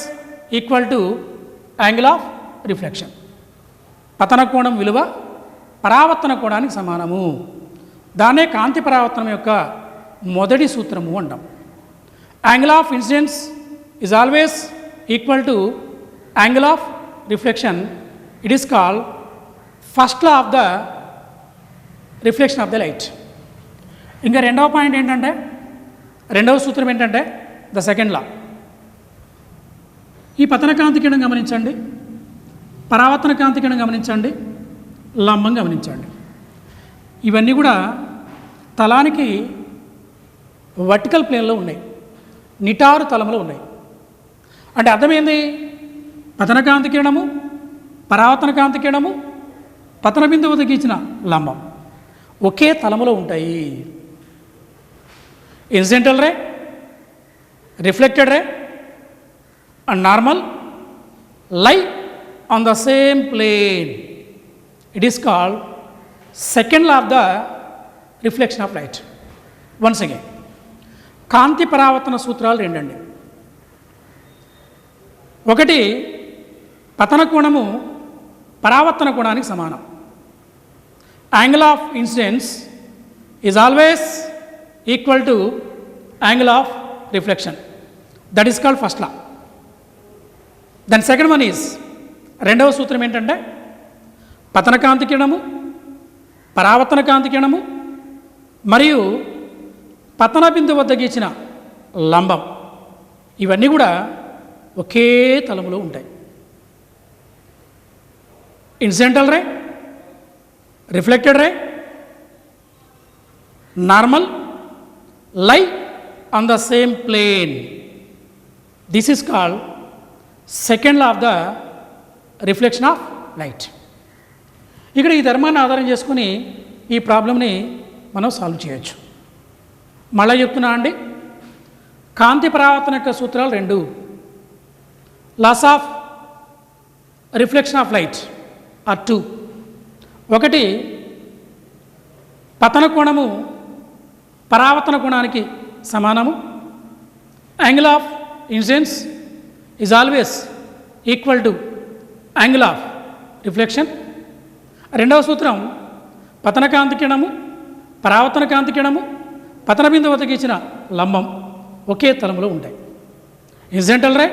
equal to angle of reflection. పతన కోణం విలువ పరావర్తన కోణానికి సమానము. దాన్నే కాంతి పరావర్తనం యొక్క మొదటి సూత్రము అంటాం. Angle of incidence is always equal to angle of reflection, it is called first law of the reflection of the light. ఇంకా రెండవ పాయింట్ ఏంటంటే, రెండవ సూత్రం ఏంటంటే ద సెకండ్ లా. ఈ పతన కాంతి కిరణం గమనించండి, పరావర్తన కాంతి కిరణం గమనించండి, లంబం గమనించండి. ఇవన్నీ కూడా తలానికి వర్టికల్ ప్లేన్లో ఉన్నాయి, నిటారు తలంలో ఉన్నాయి. అంటే అర్థమైంది, పతన కాంతి కిరణము, పరావర్తన కాంతి కిరణము, పతన బిందువు వద్ద గీచిన లంబం ఒకే తలములో ఉంటాయి. Incidental ray, reflected ray and normal lie on the same plane. It is called second law of the reflection of light. Once again, కాంతి పరావర్తన సూత్రాలు రెండండి. ఒకటి, పతన కోణము పరావర్తన కోణానికి సమానం. Angle of incidence is always equal to angle of reflection. That is called first law. Then second one is, రెండవ సూత్రం ఏంటంటే పతన కాంతి కిరణము, పరావర్తన కాంతి కిరణము మరియు పతన బిందు వద్ద గీచిన లంబం ఇవన్నీ కూడా ఒకే తలములో ఉంటాయి. Incidental ray, reflected ray, normal, lie on the same plane. This is called second law of the reflection of light. ఇక్కడ ఈ ధర్మాన్ని ఆధారం చేసుకుని ఈ ప్రాబ్లంని మనం సాల్వ్ చేయొచ్చు. మళ్ళీ చెప్తున్నా అండి, కాంతి పరావర్తన యొక్క సూత్రాలు రెండు. Laws of reflection of light are two. ఒకటి, పతన కోణము పరావర్తన కోణానికి సమానము. Angle of incidence is always equal to angle of reflection. రెండవ సూత్రం, పతన కాంతి కిరణము, పరావర్తన కాంతి కిరణము, పతన బిందు వద్ద గీచిన లంబం ఒకే తలములో ఉంటాయి. Incidental ray,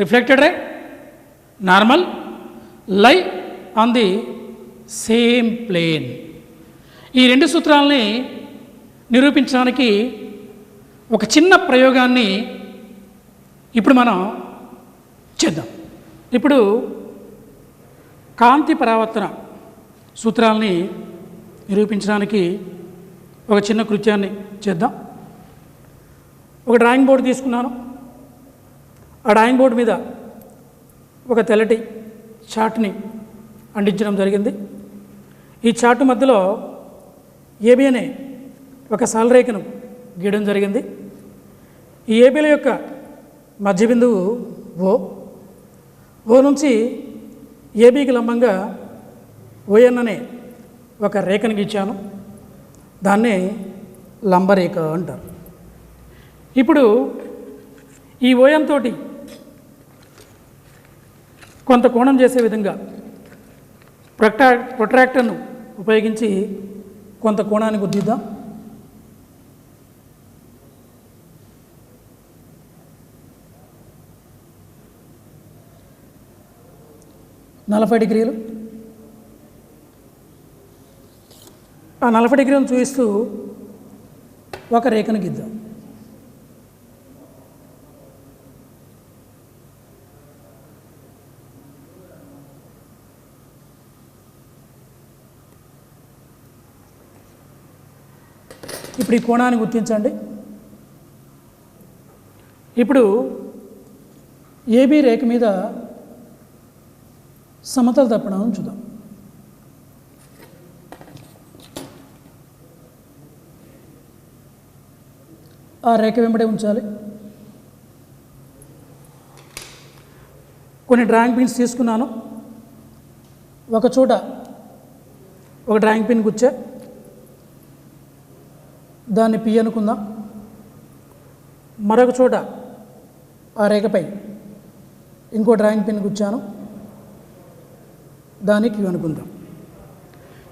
reflected ray, normal, lie on the same plane. ఈ రెండు సూత్రాలని నిరూపించడానికి ఒక చిన్న ప్రయోగాన్ని ఇప్పుడు మనం చేద్దాం. ఇప్పుడు కాంతి పరావర్తన సూత్రాలని నిరూపించడానికి ఒక చిన్న కృత్యాన్ని చేద్దాం. ఒక డ్రాయింగ్ బోర్డు తీసుకున్నాను. ఆ డ్రాయింగ్ బోర్డు మీద ఒక తెల్లటి చార్ట్ని అంటించడం జరిగింది. ఈ చార్టు మధ్యలో ఏబి అనే ఒక సరళరేఖను గీయడం జరిగింది. ఈ ఏబీల యొక్క మధ్య బిందువు ఓ నుంచి ఏబీకి లంబంగా ఓఎన్ అనే ఒక రేఖను గీచాను. దాన్నే లంబరేఖ అంటారు. ఇప్పుడు ఈ ఓఎన్ తోటి కొంత కోణం చేసే విధంగా ప్రొట్రాక్టర్ను ఉపయోగించి కొంత కోణాన్ని గుర్తిద్దాం. ఆ 40 డిగ్రీలను చూపిస్తూ ఒక రేఖను గీద్దాం. ఇప్పుడు ఈ కోణాన్ని గుర్తించండి. ఇప్పుడు ఏబీ రేఖ మీద సమతల దర్పణాలను చూద్దాం. ఆ రేఖ వెంబడే ఉంచాలి. కొన్ని డ్రాయింగ్ పిన్స్ తీసుకున్నాను. ఒక చోట ఒక డ్రాయింగ్ పిన్ గుచ్చా, దాన్ని పి అనుకుందాం. మరొక చోట ఆ రేఖపై ఇంకో డ్రాయింగ్ పిన్ గుచ్చాను, దాన్ని క్యూ అనుకుందాం.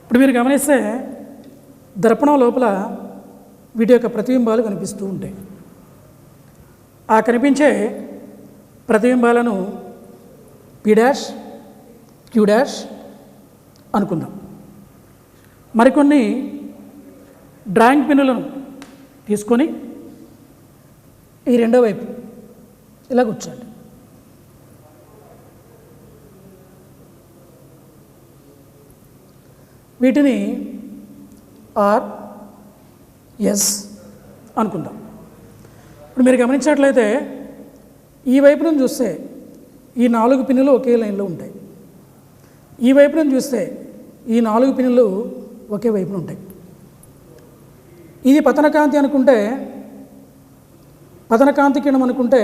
ఇప్పుడు మీరు గమనిస్తే దర్పణం లోపల వీటి యొక్క ప్రతిబింబాలు కనిపిస్తూ ఉంటాయి. ఆ కనిపించే ప్రతిబింబాలను పి డాష్, క్యూ డాష్ అనుకుందాం. మరికొన్ని డ్రాయింగ్ పిన్నులను తీసుకొని ఈ రెండో వైపు ఇలా కూర్చోండి. వీటిని ఆర్, ఎస్ అనుకుందాం. ఇప్పుడు మీరు గమనించినట్లయితే ఈ వైపు నుంచి చూస్తే ఈ 4 పిన్నులు ఒకే లైన్లో ఉంటాయి. ఈ వైపు నుంచి చూస్తే ఈ 4 పిన్నులు ఒకే వైపున ఉంటాయి. ఇది పతన కాంతి అనుకుంటే, పతన కాంతి కిరణం అనుకుంటే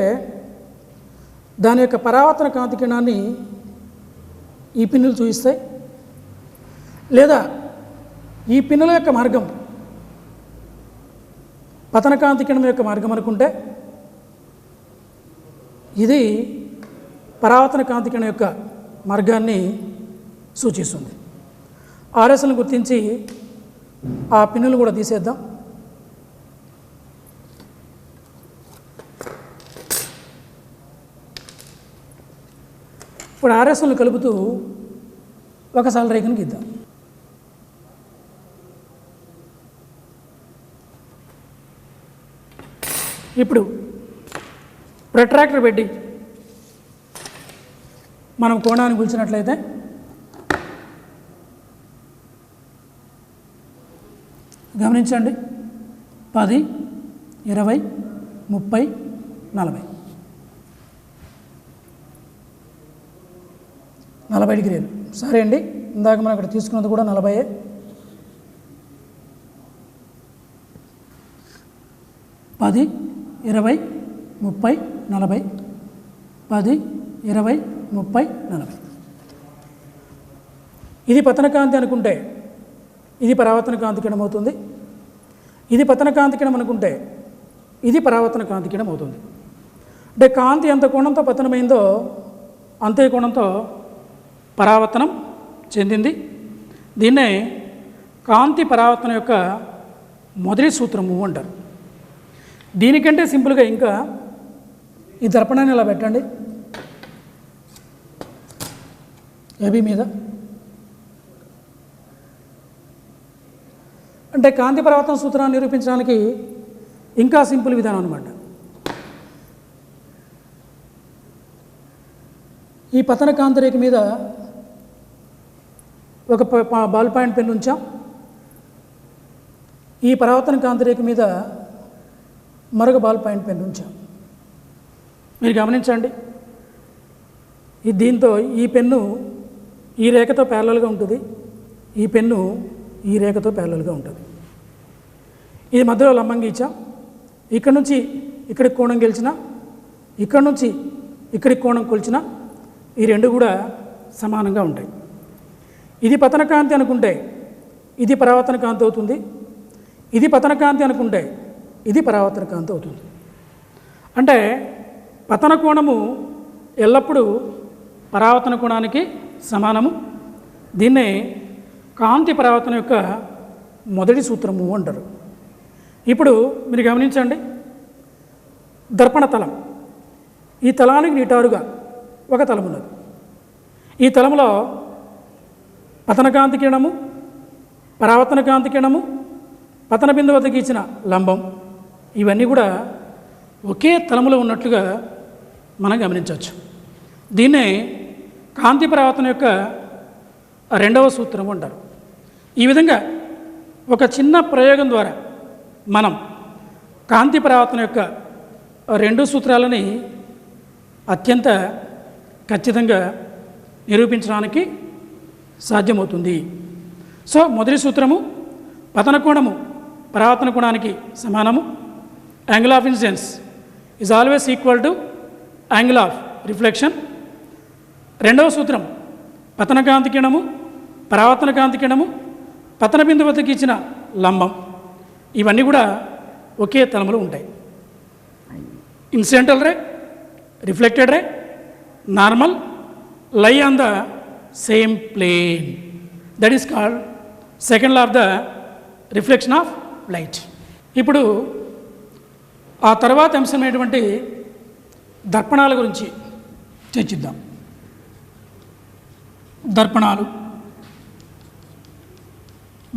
దాని యొక్క పరావర్తన కాంతి కిరణాన్ని ఈ పిన్నులు చూపిస్తాయి. లేదా ఈ పిన్నుల యొక్క మార్గం పతన కాంతి కిరణం యొక్క మార్గం అనుకుంటే ఇది పరావర్తన కాంతి కిరణం యొక్క మార్గాన్ని సూచిస్తుంది. ఆర్ఎస్లను గుర్తించి ఆ పిన్నులు కూడా తీసేద్దాం. ఇప్పుడు ఆర్ఎస్లను కలుపుతూ ఒక సరళరేఖను గీద్దాం. ఇప్పుడు ప్రొట్రాక్టర్ పెట్టి మనం కోణాన్ని కొలిచినట్లయితే గమనించండి, 10, 20, 30, 40 డిగ్రీలు. సరే అండి, ఇందాక మనం అక్కడ తీసుకున్నది కూడా 40. 10, 20, 30, 40, 10, 20, 30, 40. ఇది పతన కాంతి అనుకుంటే ఇది పరావర్తన కాంతి కిరణం అవుతుంది. ఇది పతన కాంతి కిరణం అనుకుంటే ఇది పరావర్తన కాంతి కిరణం అవుతుంది. అంటే కాంతి ఎంత కోణంతో పతనమైందో అంతే కోణంతో పరావర్తనం చెందింది. దీన్నే కాంతి పరావర్తనం యొక్క మొదటి సూత్రము అంటారు. దీనికంటే సింపుల్గా ఇంకా ఈ దర్పణాన్ని ఇలా పెట్టండి ఏబీ మీద. అంటే కాంతి పరావర్తన సూత్రాన్ని నిరూపించడానికి ఇంకా సింపుల్ విధానం అన్నమాట. ఈ పతన కాంతి రేఖ మీద ఒక బాల్ పాయింట్ పెన్ ఉంచాం. ఈ పరావర్తన కాంతి రేఖ మీద మరొక బాల్ పాయింట్ పెన్ ఉంచాం. మీరు గమనించండి, దీంతో ఈ పెన్ను ఈ రేఖతో ప్యారలల్గా ఉంటుంది, ఈ పెన్ను ఈ రేఖతో ప్యారలల్గా ఉంటుంది. ఇది మధ్యలో లంబంగా ఇచ్చాం. ఇక్కడ నుంచి ఇక్కడికి కోణం గెలిచిన, ఇక్కడ నుంచి ఇక్కడికి కోణం కొలిచిన, ఈ రెండు కూడా సమానంగా ఉంటాయి. ఇది పతన కాంతి అనుకుంటే ఇది పరావర్తన కాంతి అవుతుంది, ఇది పతన కాంతి అనుకుంటే ఇది పరావర్తన కాంతి అవుతుంది. అంటే పతన కోణము ఎల్లప్పుడూ పరావర్తన కోణానికి సమానము. దీన్నే కాంతి పరావర్తన యొక్క మొదటి సూత్రము అంటారు. ఇప్పుడు మీరు గమనించండి, దర్పణ తలం, ఈ తలానికి నిటారుగా ఒక తలం ఉన్నది. ఈ తలంలో పతన కాంతి కిరణము, పరావర్తన కాంతి కిరణము, పతన బిందువు వద్దకు ఇచ్చిన లంబం, ఇవన్నీ కూడా ఒకే తలములో ఉన్నట్లుగా మనం గమనించవచ్చు. దీన్నే కాంతి పరావర్తన యొక్క రెండవ సూత్రం అంటారు. ఈ విధంగా ఒక చిన్న ప్రయోగం ద్వారా మనం కాంతి పరావర్తన యొక్క రెండు సూత్రాలని అత్యంత ఖచ్చితంగా నిరూపించడానికి సాధ్యమవుతుంది. సో మొదటి సూత్రము, పతన కోణము పరావర్తన కోణానికి సమానము. Angle of incidence is always equal to angle of reflection. రెండవ సూత్రం, పతన కాంతి కిరణము, పరావర్తన కాంతి కిరణము, పతన బిందువు వద్దకు ఇచ్చిన లంబం, ఇవన్నీ కూడా ఒకే తలములో ఉంటాయి. Incidental ray, reflected ray, normal lie on the same plane. That is called second law of the reflection of light. ఇప్పుడు ఆ తర్వాత అంశమైనటువంటి దర్పణాల గురించి చర్చిద్దాం. దర్పణాలు,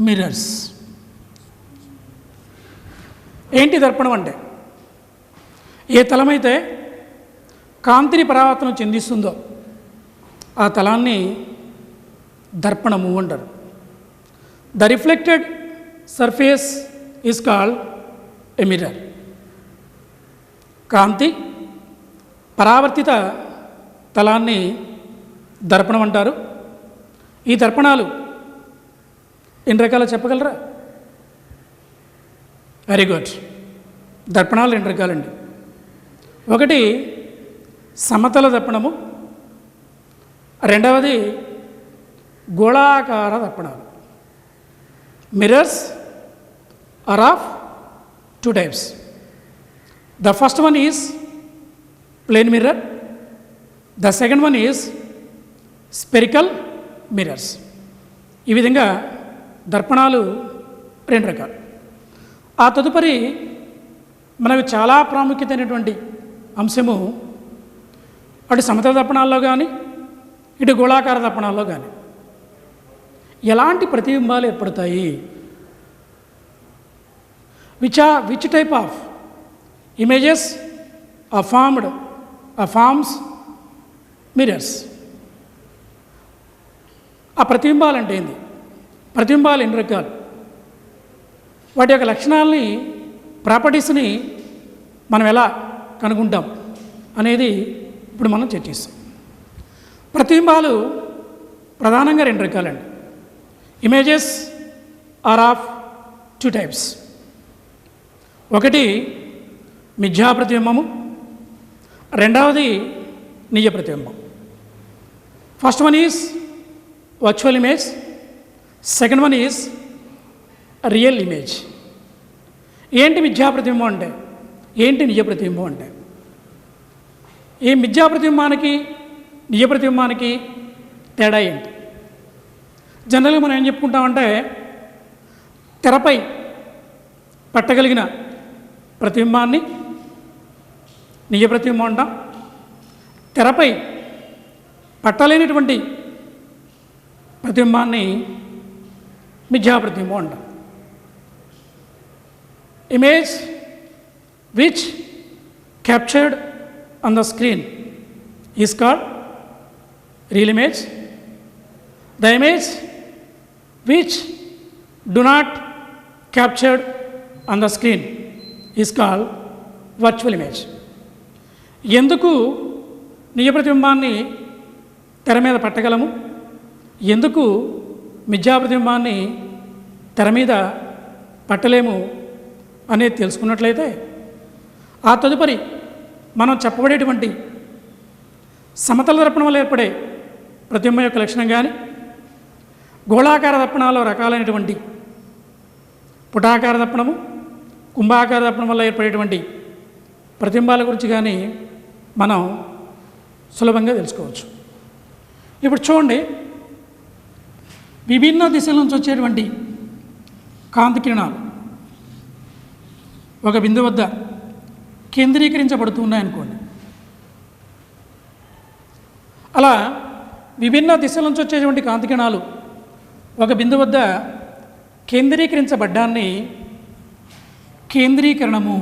మిర్రర్స్. ఏంటి దర్పణం అంటే? ఏ తలమైతే కాంతిని పరావర్తనం చెందిస్తుందో ఆ తలాన్ని దర్పణము అంటారు. The reflected surface is called a mirror. కాంతి పరావర్తిత తలాన్ని దర్పణం అంటారు. ఈ దర్పణాలు ఎన్ని రకాలు చెప్పగలరా? Very good. దర్పణాలు రెండు రకాలండి. ఒకటి సమతల దర్పణము, రెండవది గోళాకార దర్పణాలు. Mirrors are of two types. The first one is plane mirror. The second one is spherical mirrors. ఈ విధంగా దర్పణాలు 2 రకాలు. ఆ తదుపరి మనకు చాలా ప్రాముఖ్యమైనటువంటి అంశము అటు సమతల దర్పణాల్లో కానీ ఇటు గోళాకార దర్పణాల్లో కానీ ఎలాంటి ప్రతిబింబాలు ఏర్పడతాయి, which type of images forms mirrors. ఆ ప్రతిబింబాలు అంటే ఏంది, ప్రతిబింబాలు ఎన్ని రకాలు, వాటి యొక్క లక్షణాలని ప్రాపర్టీస్ని మనం ఎలా కనుగొంటాం అనేది ఇప్పుడు మనం చర్చిస్తాం. ప్రతిబింబాలు ప్రధానంగా 2 రకాలండి. Images are of 2 types. ఒకటి మిథ్యా ప్రతిబింబము, రెండవది నిజ ప్రతిబింబం. First one is virtual image, second one is real image. ఏంటి మిథ్యా ప్రతిబింబం అంటే, ఏంటి నిజ ప్రతిబింబం అంటే? ఈ మిథ్యా ప్రతిబింబానికి నిజ ప్రతిబింబానికి తేడా ఏంటి? జనరల్గా మనం ఏం చెప్పుకుంటామంటే తెరపై పట్టగలిగిన ప్రతిబింబాన్ని నిజ ప్రతిబింబం అంటాం, తెరపై పట్టలేనటువంటి ప్రతిబింబాన్ని మిథ్యా ప్రతిబింబం అంటాం. Image which captured on the screen is called real image. The image which do not captured on the screen is called virtual image. ఎందుకు నిజ ప్రతిబింబాన్ని తెర మీద పట్టగలము, ఎందుకు మిథ్యా ప్రతిబింబాన్ని తెర మీద పట్టలేము అనేది తెలుసుకున్నట్లయితే ఆ తదుపరి మనం చెప్పబడేటువంటి సమతల దర్పణం వల్ల ఏర్పడే ప్రతిబింబం యొక్క లక్షణం కానీ, గోళాకార దర్పణాల్లో రకాలైనటువంటి పుటాకార దర్పణము, కుంభాకార దర్పణం వల్ల ఏర్పడేటువంటి ప్రతిబింబాల గురించి కానీ మనం సులభంగా తెలుసుకోవచ్చు. ఇప్పుడు చూడండి, విభిన్న దిశల నుంచి వచ్చేటువంటి కాంతి కిరణాలు ఒక బిందువు వద్ద కేంద్రీకరించబడుతున్నాయనుకోండి. అలా విభిన్న దిశల నుంచి వచ్చేటువంటి కాంతి కిరణాలు ఒక బిందువు వద్ద కేంద్రీకరించబడ్డాన్ని కేంద్రీకరణము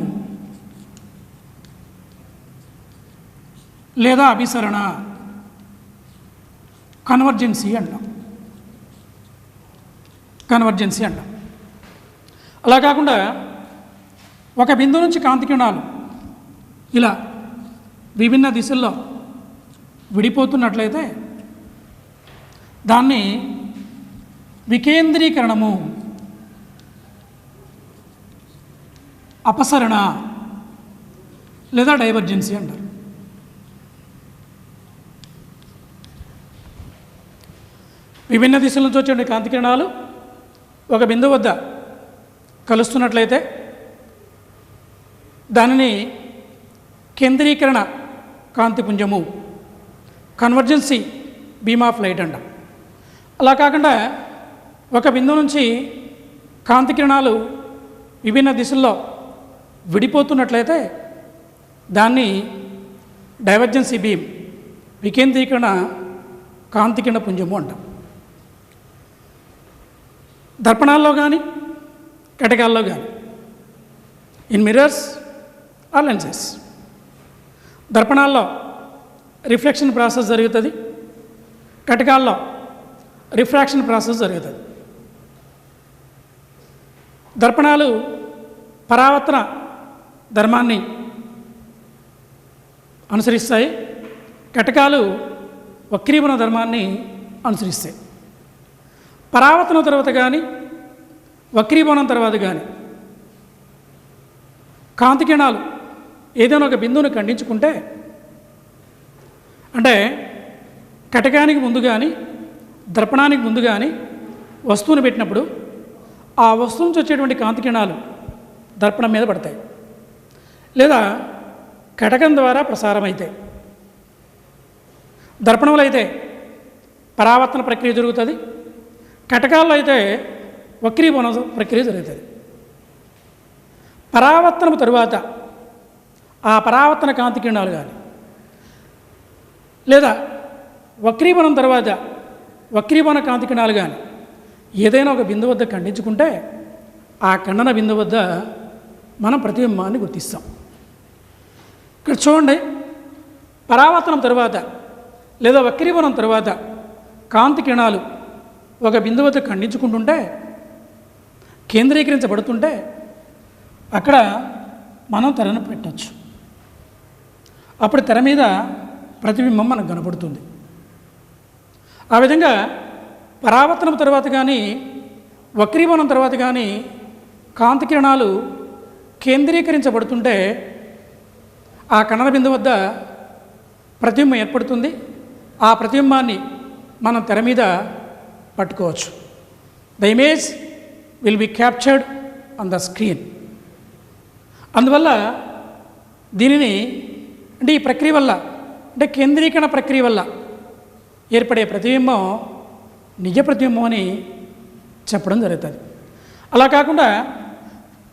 లేదా అభిసరణ, కన్వర్జెన్సీ అంటాం. అలా కాకుండా ఒక బిందువు నుంచి కాంతి కిరణాలు ఇలా విభిన్న దిశల్లో విడిపోతున్నట్లయితే దాన్ని వికేంద్రీకరణము, అపసరణ లేదా డైవర్జెన్సీ అంటారు. విభిన్న దిశల నుంచి వచ్చే కాంతి కిరణాలు ఒక బిందువు వద్ద కలుస్తున్నట్లయితే దానిని కేంద్రీకరణ కాంతిపుంజము, కన్వర్జెన్సీ బీమ్ ఆఫ్ లైట్ అంటాం. అలా కాకుండా ఒక బిందువు నుంచి కాంతి కిరణాలు విభిన్న దిశల్లో విడిపోతున్నట్లయితే దాన్ని డైవర్జెన్సీ బీమ్, వికేంద్రీకరణ కాంతికిరణ పుంజము అంటాం. దర్పణాల్లో కానీ కటకాల్లో కానీ, ఇన్ మిర్రర్స్ ఆర్ లెన్సెస్, దర్పణాల్లో రిఫ్లెక్షన్ ప్రాసెస్ జరుగుతుంది, కటకాల్లో రిఫ్రాక్షన్ ప్రాసెస్ జరుగుతుంది. దర్పణాలు పరావర్తన ధర్మాన్ని అనుసరిస్తాయి, కటకాలు వక్రీభవన ధర్మాన్ని అనుసరిస్తాయి. పరావర్తనం తర్వాత కానీ వక్రీభవనం తర్వాత కానీ కాంతి కిరణాలు ఏదైనా ఒక బిందువుని ఖండించుకుంటే, అంటే కటకానికి ముందు కానీ దర్పణానికి ముందు కానీ వస్తువుని పెట్టినప్పుడు ఆ వస్తువు నుంచి వచ్చేటువంటి కాంతి కిరణాలు దర్పణం మీద పడతాయి, లేదా కటకం ద్వారా ప్రసారం అవుతాయి. దర్పణంలో అయితే పరావర్తన ప్రక్రియ జరుగుతుంది. కటకాల్లో అయితే వక్రీభవన ప్రక్రియ జరుగుతుంది. పరావర్తనం తరువాత ఆ పరావర్తన కాంతి కిరణాలు కానీ లేదా వక్రీభవనం తర్వాత వక్రీభవన కాంతి కిరణాలు కానీ ఏదైనా ఒక బిందువు వద్ద ఖండించుకుంటే ఆ ఖండన బిందువు వద్ద మనం ప్రతిబింబాన్ని గుర్తిస్తాం. ఇక్కడ చూడండి, పరావర్తనం తర్వాత లేదా వక్రీభవనం తర్వాత కాంతి కిరణాలు ఒక బిందువు వద్ద ఖండించుకుంటుంటే కేంద్రీకరించబడుతుంటే అక్కడ మనం తెరను పెట్టచ్చు. అప్పుడు తెర మీద ప్రతిబింబం మనకు కనబడుతుంది. ఆ విధంగా పరావర్తనం తర్వాత కానీ వక్రీభవనం తర్వాత కానీ కాంతి కిరణాలు కేంద్రీకరించబడుతుంటే ఆ ఖండన బిందువు వద్ద ప్రతిబింబం ఏర్పడుతుంది. ఆ ప్రతిబింబాన్ని మనం తెర మీద పట్టుకోవచ్చు. The image will be captured on the screen. అందువల్ల దీనిని అంటే ఈ ప్రక్రియ వల్ల అంటే కేంద్రీకరణ ప్రక్రియ వల్ల ఏర్పడే ప్రతిబింబం నిజ ప్రతిబింబం అని చెప్పడం జరుగుతుంది. అలా కాకుండా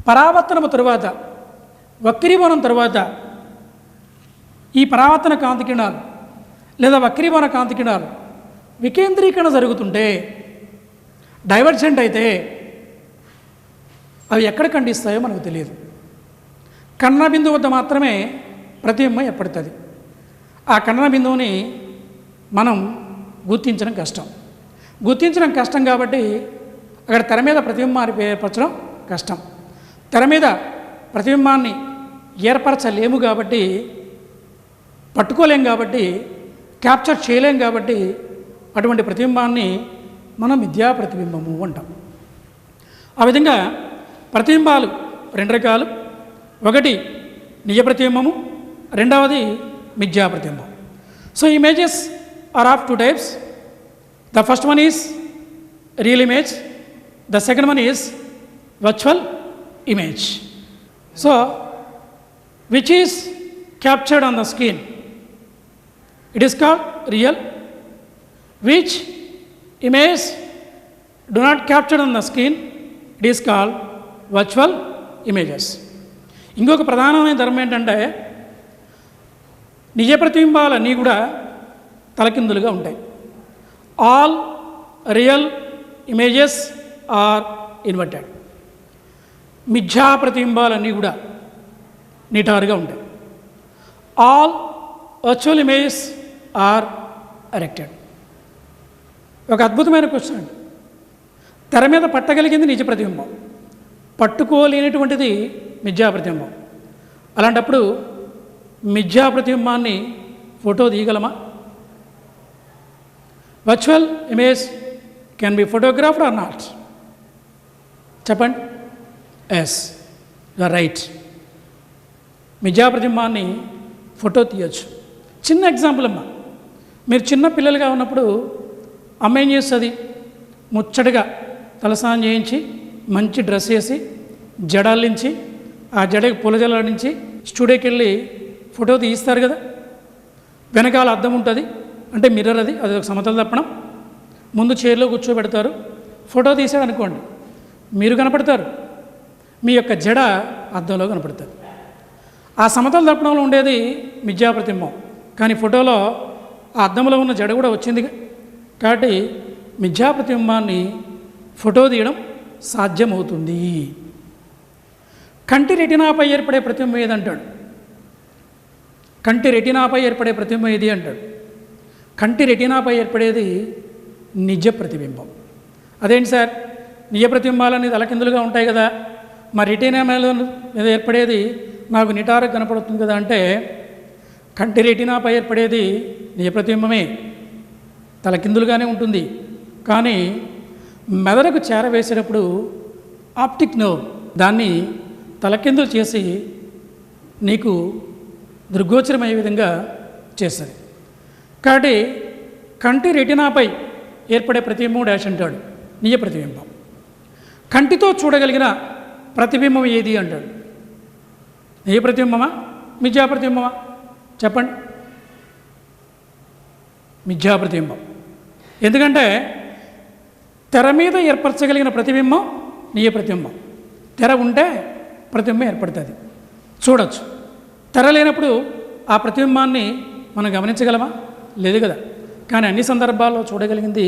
పరావర్తనము తరువాత వక్రీభవనం తరువాత ఈ పరావర్తన కాంతి కిరణాలు లేదా వక్రీభవన కాంతి కిరణాలు వికేంద్రీకరణ జరుగుతుంటే డైవర్జెంట్ అయితే అవి ఎక్కడ ఖండిస్తాయో మనకు తెలియదు. ఖండన బిందువు వద్ద మాత్రమే ప్రతిబింబం ఏర్పడుతుంది. ఆ ఖండన బిందువుని మనం గుర్తించడం కష్టం. గుర్తించడం కష్టం కాబట్టి అక్కడ తెర మీద ప్రతిబింబాన్ని ఏర్పరచడం కష్టం. తెర మీద ప్రతిబింబాన్ని ఏర్పరచలేము కాబట్టి, పట్టుకోలేం కాబట్టి, క్యాప్చర్ చేయలేం కాబట్టి అటువంటి ప్రతిబింబాన్ని మనం మిథ్యా ప్రతిబింబము అంటాం. ఆ విధంగా ప్రతిబింబాలు రెండు రకాలు. ఒకటి నిజ ప్రతిబింబము, రెండవది మిథ్యా ప్రతిబింబం. So images are of two types. The first one is real image, the second one is virtual image. So, which is captured on the screen? It is called real. Which image do not capture on the screen? It is called virtual images. ఇంకొక ప్రధానమైన ధర్మం ఏంటంటే నిజ ప్రతిబింబాలన్నీ కూడా తలకిందులుగా ఉంటాయి. All real images are inverted. మిథ్యా ప్రతిబింబాలన్నీ కూడా నిటారుగా ఉంటాయి. All virtual images are erected. ఒక అద్భుతమైన క్వశ్చన్ అండి. తెర మీద పట్టగలిగింది నిజ ప్రతిబింబం, పట్టుకోలేనటువంటిది మిథ్యా ప్రతిబింబం. అలాంటప్పుడు మిథ్యా ప్రతిబింబాన్ని ఫోటో తీయగలమా? Virtual image can be photographed or not? చెప్పండి. Yes, you are right. మిథ్యా ప్రతిబింబాన్ని ఫోటో తీయచ్చు. చిన్న ఎగ్జాంపుల్ అమ్మ, మీరు చిన్న పిల్లలుగా ఉన్నప్పుడు అమ్మ ఏం చేస్తుంది? ముచ్చటగా తలస్నానం చేయించి మంచి డ్రెస్ వేసి జడాలించి ఆ జడకి పూల జల్లాడించి స్టూడియోకి వెళ్ళి ఫోటో తీయిస్తారు కదా. వెనకాల అద్దం ఉంటుంది, అంటే మిర్రర్, అది ఒక సమతల దప్పడం. ముందు చైర్లో కూర్చోబెడతారు. ఫోటో తీసాడు అనుకోండి, మీరు కనపడతారు, మీ యొక్క జడ అద్దంలో కనపడుతుంది. ఆ సమతల దప్పడంలో ఉండేది మిథ్యా ప్రతిబింబం, కానీ ఫోటోలో ఆ అద్దంలో ఉన్న జడ కూడా వచ్చింది. కాబట్టి మిథ్యా ప్రతిబింబాన్ని ఫోటో తీయడం సాధ్యమవుతుంది. కంటి రెటినాపై ఏర్పడే ప్రతిబింబం ఏదంటాడు? కంటి రెటినాపై ఏర్పడే ప్రతిబింబం ఏది అంటాడు? కంటి రెటినాపై ఏర్పడేది నిజ ప్రతిబింబం. అదేంటి సార్, నిజ ప్రతిబింబాలన్నీ తలకిందులుగా ఉంటాయి కదా, మరి రెటీనా మీద ఏర్పడేది నాకు నిటారుగా కనపడుతుంది కదా అంటే, కంటి రెటీనాపై ఏర్పడేది నిజ ప్రతిబింబమే, తలకిందులుగానే ఉంటుంది. కానీ మెదడుకు చేరవేసేటప్పుడు ఆప్టిక్ నర్వ్ దాన్ని తలకిందులు చేసి నీకు దృగ్గోచరమయ్యే విధంగా చేస్తుంది. కాబట్టి కంటి రెటీనాపై ఏర్పడే ప్రతిబింబం డాష్ అంటాడు నిజ ప్రతిబింబం. కంటితో చూడగలిగిన ప్రతిబింబం ఏది అంటాడు? నిజ ప్రతిబింబమా మిథ్యా ప్రతిబింబమా? చెప్పండి. మిథ్యా ప్రతిబింబం. ఎందుకంటే తెర మీద ఏర్పరచగలిగిన ప్రతిబింబం నీ ప్రతిబింబం. తెర ఉంటే ప్రతిబింబం ఏర్పడుతుంది, చూడొచ్చు. తెర లేనప్పుడు ఆ ప్రతిబింబాన్ని మనం గమనించగలమా? లేదు కదా. కానీ అన్ని సందర్భాల్లో చూడగలిగింది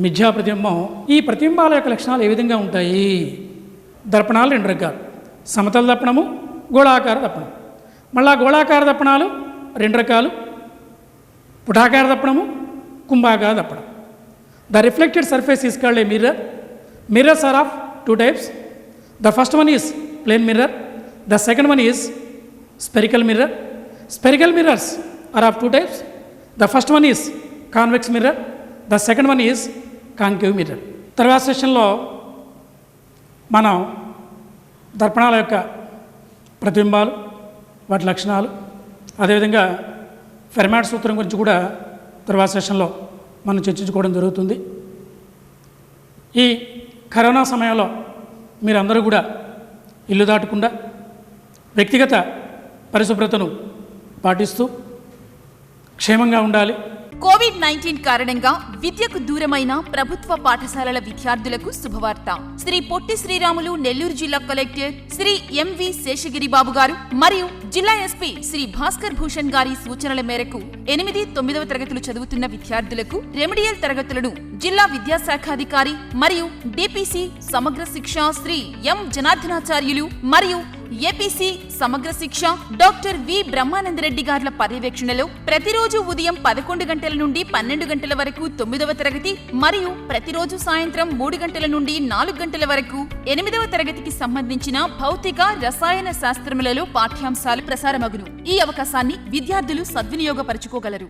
మిథ్యా ప్రతిబింబం. ఈ ప్రతిబింబాల యొక్క లక్షణాలు ఏ విధంగా ఉంటాయి? దర్పణాలు 2 రకాలు, సమతల దర్పణము, గోళాకార దర్పణం. మళ్ళా గోళాకార దర్పణాలు 2 రకాలు, పుటాకార దర్పణము, కుంభాకార దర్పణం. The reflected surface is called a mirror. Mirrors are of 2 types. The first one is plane mirror. The second one is spherical mirror. Spherical mirrors are of 2 types. The first one is convex mirror. The second one is concave mirror. తర్వాత సెషన్లో మనం దర్పణాల యొక్క ప్రతిబింబాలు, వాటి లక్షణాలు, అదేవిధంగా Fermat సూత్రం గురించి కూడా తర్వాత సెషన్లో మనం చర్చించుకోవడం జరుగుతుంది. ఈ కరోనా సమయంలో మీరందరూ కూడా ఇల్లు దాటకుండా వ్యక్తిగత పరిశుభ్రతను పాటిస్తూ క్షేమంగా ఉండాలి. కోవిడ్-19 కారణంగా విద్యకు దూరమైన ప్రభుత్వ పాఠశాలల విద్యార్థులకు శుభవార్త. శ్రీ పొట్టి శ్రీరాములు నెల్లూరు జిల్లా కలెక్టర్ శ్రీ ఎంవి శేషగిరిబాబు గారు మరియు జిల్లా ఎస్పీ శ్రీ భాస్కర్ భూషణ్ గారి సూచనల మేరకు 8, 9వ తరగతులు చదువుతున్న విద్యార్థులకు రెమెడియల్ తరగతులను జిల్లా విద్యాశాఖాధికారి మరియు డిపిసి సమగ్ర శిక్ష శ్రీ ఎం జనార్దనాచార్యులు మరియు ఏపీసీ సమగ్ర శిక్ష డాక్టర్ వి బ్రహ్మానందరెడ్డి గార్ల పర్యవేక్షణలో ప్రతిరోజు ఉదయం 11 గంటల నుండి 12 గంటల వరకు 9వ తరగతి మరియు ప్రతిరోజు సాయంత్రం 3 గంటల నుండి 4 గంటల వరకు 8వ తరగతికి సంబంధించిన భౌతిక, రసాయన శాస్త్రములలో పాఠ్యాంశాలు ప్రసారమగును. ఈ అవకాశాన్ని విద్యార్థులు సద్వినియోగపరచుకోగలరు.